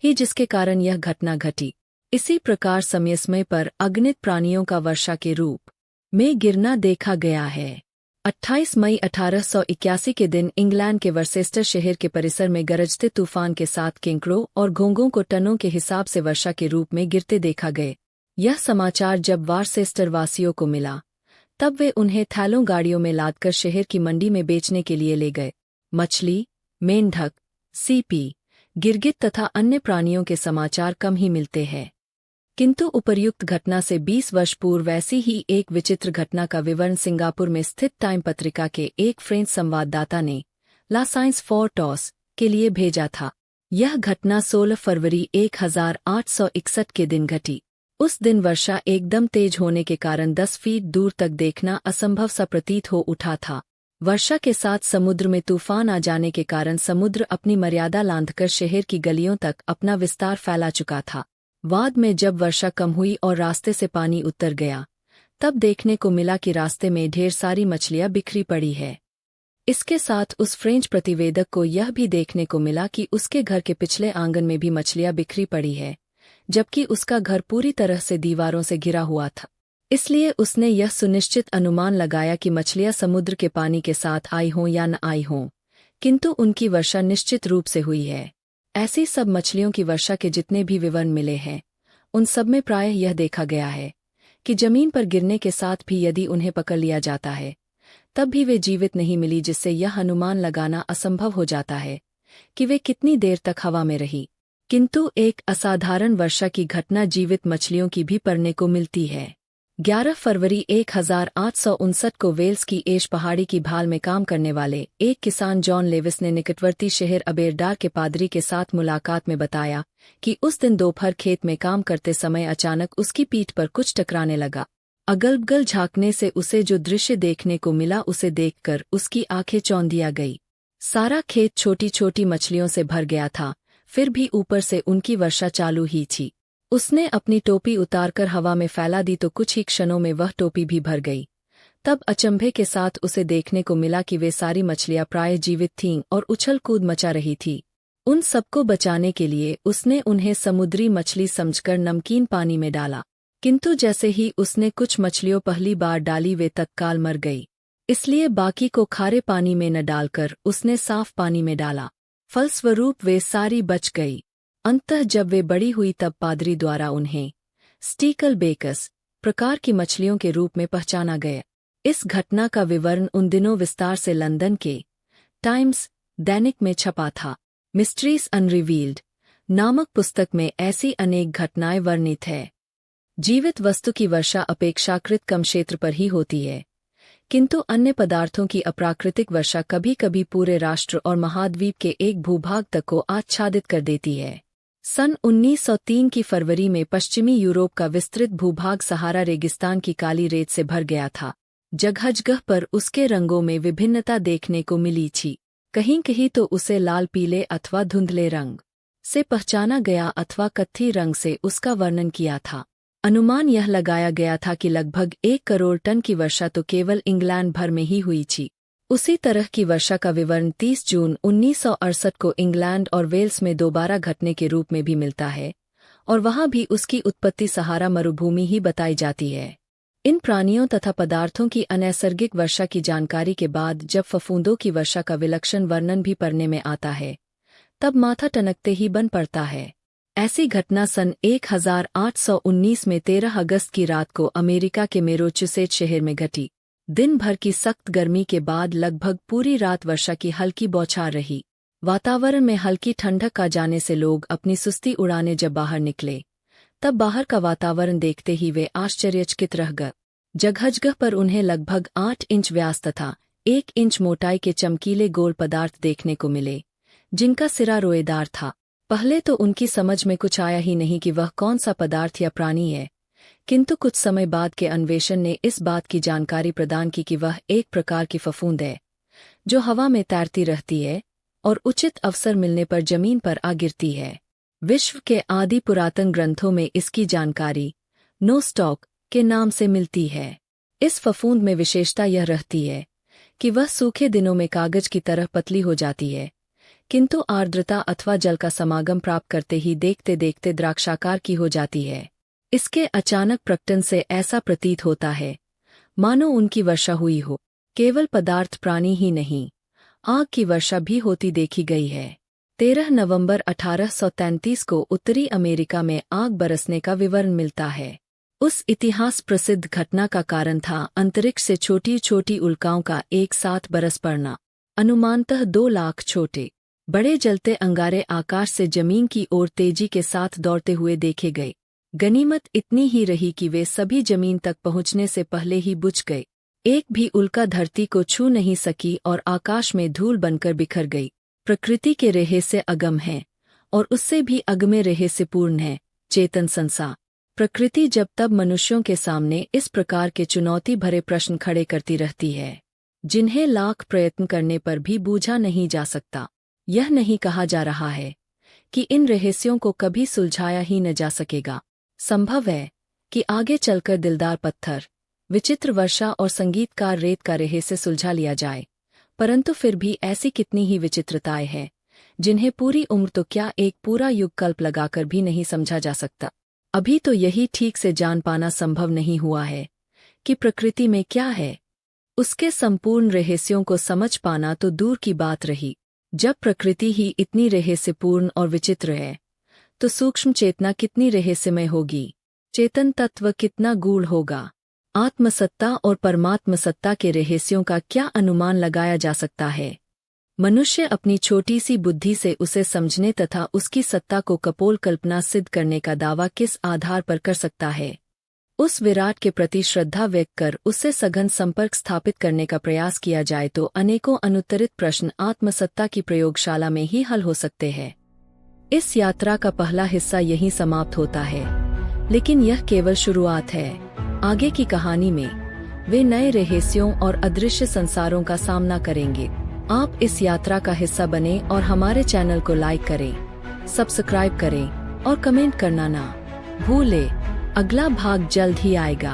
Speaker 1: ही जिसके कारण यह घटना घटी। इसी प्रकार समय पर अगणित प्राणियों का वर्षा के रूप में गिरना देखा गया है। 28 मई 1881 के दिन इंग्लैंड के वर्सेस्टर शहर के परिसर में गरजते तूफान के साथ किंकरों और घोंघों को टनों के हिसाब से वर्षा के रूप में गिरते देखा गए। यह समाचार जब वार्सेस्टर वासियों को मिला तब वे उन्हें थैलों गाड़ियों में लादकर शहर की मंडी में बेचने के लिए ले गए। मछली, मेंढक, सीपी, गिरगिट तथा अन्य प्राणियों के समाचार कम ही मिलते हैं, किंतु उपर्युक्त घटना से 20 वर्ष पूर्व ऐसी ही एक विचित्र घटना का विवरण सिंगापुर में स्थित टाइम पत्रिका के एक फ्रेंच संवाददाता ने ला साइंस फॉर टॉस के लिए भेजा था। यह घटना 16 फरवरी 1861 के दिन घटी। उस दिन वर्षा एकदम तेज होने के कारण 10 फीट दूर तक देखना असंभव सा प्रतीत हो उठा था। वर्षा के साथ समुद्र में तूफान आ जाने के कारण समुद्र अपनी मर्यादा लांघकर शहर की गलियों तक अपना विस्तार फैला चुका था। बाद में जब वर्षा कम हुई और रास्ते से पानी उतर गया तब देखने को मिला कि रास्ते में ढेर सारी मछलियां बिखरी पड़ी है। इसके साथ उस फ्रेंच प्रतिवेदक को यह भी देखने को मिला कि उसके घर के पिछले आंगन में भी मछलियां बिखरी पड़ी है, जबकि उसका घर पूरी तरह से दीवारों से घिरा हुआ था। इसलिए उसने यह सुनिश्चित अनुमान लगाया कि मछलियां समुद्र के पानी के साथ आई हों या न आई हों, किंतु उनकी वर्षा निश्चित रूप से हुई है। ऐसी सब मछलियों की वर्षा के जितने भी विवरण मिले हैं उन सब में प्रायः यह देखा गया है कि जमीन पर गिरने के साथ भी यदि उन्हें पकड़ लिया जाता है तब भी वे जीवित नहीं मिली, जिससे यह अनुमान लगाना असंभव हो जाता है कि वे कितनी देर तक हवा में रही। किंतु एक असाधारण वर्षा की घटना जीवित मछलियों की भी पड़ने को मिलती है। 11 फरवरी 1859 को वेल्स की एश पहाड़ी की भाल में काम करने वाले एक किसान जॉन लेविस ने निकटवर्ती शहर अबेरडार के पादरी के साथ मुलाकात में बताया कि उस दिन दोपहर खेत में काम करते समय अचानक उसकी पीठ पर कुछ टकराने लगा। अगल-बगल झांकने से उसे जो दृश्य देखने को मिला उसे देखकर उसकी आंखें चौंधिया गई। सारा खेत छोटी छोटी मछलियों से भर गया था, फिर भी ऊपर से उनकी वर्षा चालू ही थी। उसने अपनी टोपी उतारकर हवा में फैला दी तो कुछ ही क्षणों में वह टोपी भी भर गई। तब अचंभे के साथ उसे देखने को मिला कि वे सारी मछलियां प्राय जीवित थीं और उछल कूद मचा रही थी। उन सबको बचाने के लिए उसने उन्हें समुद्री मछली समझकर नमकीन पानी में डाला, किंतु जैसे ही उसने कुछ मछलियों पहली बार डाली वे तत्काल मर गई। इसलिए बाकी को खारे पानी में न डालकर उसने साफ पानी में डाला। फलस्वरूप वे सारी बच गई। अंततः जब वे बड़ी हुई तब पादरी द्वारा उन्हें स्टीकल बेकस प्रकार की मछलियों के रूप में पहचाना गया। इस घटना का विवरण उन दिनों विस्तार से लंदन के टाइम्स दैनिक में छपा था। मिस्ट्रीज अनरिवील्ड नामक पुस्तक में ऐसी अनेक घटनाएं वर्णित है। जीवित वस्तु की वर्षा अपेक्षाकृत कम क्षेत्र पर ही होती है, किंतु अन्य पदार्थों की अप्राकृतिक वर्षा कभी कभी पूरे राष्ट्र और महाद्वीप के एक भूभाग तक को आच्छादित कर देती है। सन 1903 की फरवरी में पश्चिमी यूरोप का विस्तृत भूभाग सहारा रेगिस्तान की काली रेत से भर गया था। जगह पर उसके रंगों में विभिन्नता देखने को मिली थी। कहीं कहीं तो उसे लाल पीले अथवा धुंधले रंग से पहचाना गया अथवा कत्थी रंग से उसका वर्णन किया था। अनुमान यह लगाया गया था कि लगभग 1 करोड़ टन की वर्षा तो केवल इंग्लैंड भर में ही हुई थी। उसी तरह की वर्षा का विवरण 30 जून 1968 को इंग्लैंड और वेल्स में दोबारा घटने के रूप में भी मिलता है, और वहां भी उसकी उत्पत्ति सहारा मरुभूमि ही बताई जाती है। इन प्राणियों तथा पदार्थों की अनैसर्गिक वर्षा की जानकारी के बाद जब फफूंदों की वर्षा का विलक्षण वर्णन भी पढ़ने में आता है तब माथा टनकते ही बन पड़ता है। ऐसी घटना सन 1819 में 13 अगस्त की रात को अमेरिका के मैसाचुसेट्स शहर में घटी। दिन भर की सख्त गर्मी के बाद लगभग पूरी रात वर्षा की हल्की बौछार रही। वातावरण में हल्की ठंडक आ जाने से लोग अपनी सुस्ती उड़ाने जब बाहर निकले तब बाहर का वातावरण देखते ही वे आश्चर्यचकित रह गए। जगह पर उन्हें लगभग 8 इंच व्यास तथा 1 इंच मोटाई के चमकीले गोल पदार्थ देखने को मिले, जिनका सिरा रोएदार था। पहले तो उनकी समझ में कुछ आया ही नहीं कि वह कौन सा पदार्थ या प्राणी है, किंतु कुछ समय बाद के अन्वेषण ने इस बात की जानकारी प्रदान की कि वह एक प्रकार की फफूंद है, जो हवा में तैरती रहती है और उचित अवसर मिलने पर जमीन पर आ गिरती है। विश्व के आदि पुरातन ग्रंथों में इसकी जानकारी नोस्टॉक के नाम से मिलती है। इस फफूंद में विशेषता यह रहती है कि वह सूखे दिनों में कागज की तरह पतली हो जाती है, किंतु आर्द्रता अथवा जल का समागम प्राप्त करते ही देखते देखते द्राक्षाकार की हो जाती है। इसके अचानक प्रकटन से ऐसा प्रतीत होता है मानो उनकी वर्षा हुई हो। केवल पदार्थ प्राणी ही नहीं, आग की वर्षा भी होती देखी गई है। 13 नवंबर 1833 को उत्तरी अमेरिका में आग बरसने का विवरण मिलता है। उस इतिहास प्रसिद्ध घटना का कारण था अंतरिक्ष से छोटी छोटी उल्काओं का एक साथ बरस पड़ना। अनुमानतः 2 लाख छोटे बड़े जलते अंगारे आकाश से जमीन की ओर तेजी के साथ दौड़ते हुए देखे गए। गनीमत इतनी ही रही कि वे सभी जमीन तक पहुंचने से पहले ही बुझ गए। एक भी उल्का धरती को छू नहीं सकी और आकाश में धूल बनकर बिखर गई। प्रकृति के रहस्य अगम है और उससे भी अगम्य रहस्य पूर्ण है चेतन संसार। प्रकृति जब तब मनुष्यों के सामने इस प्रकार के चुनौती भरे प्रश्न खड़े करती रहती है, जिन्हें लाख प्रयत्न करने पर भी बूझा नहीं जा सकता। यह नहीं कहा जा रहा है कि इन रहस्यों को कभी सुलझाया ही न जा सकेगा। संभव है कि आगे चलकर दिलदार पत्थर, विचित्र वर्षा और संगीतकार रेत का रहस्य सुलझा लिया जाए, परंतु फिर भी ऐसी कितनी ही विचित्रताएं हैं जिन्हें पूरी उम्र तो क्या एक पूरा युग कल्प लगाकर भी नहीं समझा जा सकता। अभी तो यही ठीक से जान पाना संभव नहीं हुआ है कि प्रकृति में क्या है। उसके संपूर्ण रहस्यों को समझ पाना तो दूर की बात रही। जब प्रकृति ही इतनी रहस्यपूर्ण और विचित्र है, तो सूक्ष्म चेतना कितनी रहस्यमय होगी, चेतन तत्व कितना गूढ़ होगा। आत्मसत्ता और परमात्म सत्ता के रहस्यों का क्या अनुमान लगाया जा सकता है। मनुष्य अपनी छोटी सी बुद्धि से उसे समझने तथा उसकी सत्ता को कपोल कल्पना सिद्ध करने का दावा किस आधार पर कर सकता है। उस विराट के प्रति श्रद्धा व्यक्त कर उससे सघन संपर्क स्थापित करने का प्रयास किया जाए तो अनेकों अनुत्तरित प्रश्न आत्मसत्ता की प्रयोगशाला में ही हल हो सकते हैं। इस यात्रा का पहला हिस्सा यहीं समाप्त होता है, लेकिन यह केवल शुरुआत है। आगे की कहानी में वे नए रहस्यों और अदृश्य संसारों का सामना करेंगे। आप इस यात्रा का हिस्सा बने और हमारे चैनल को लाइक करें, सब्सक्राइब करें और कमेंट करना ना भूलें। अगला भाग जल्द ही आएगा।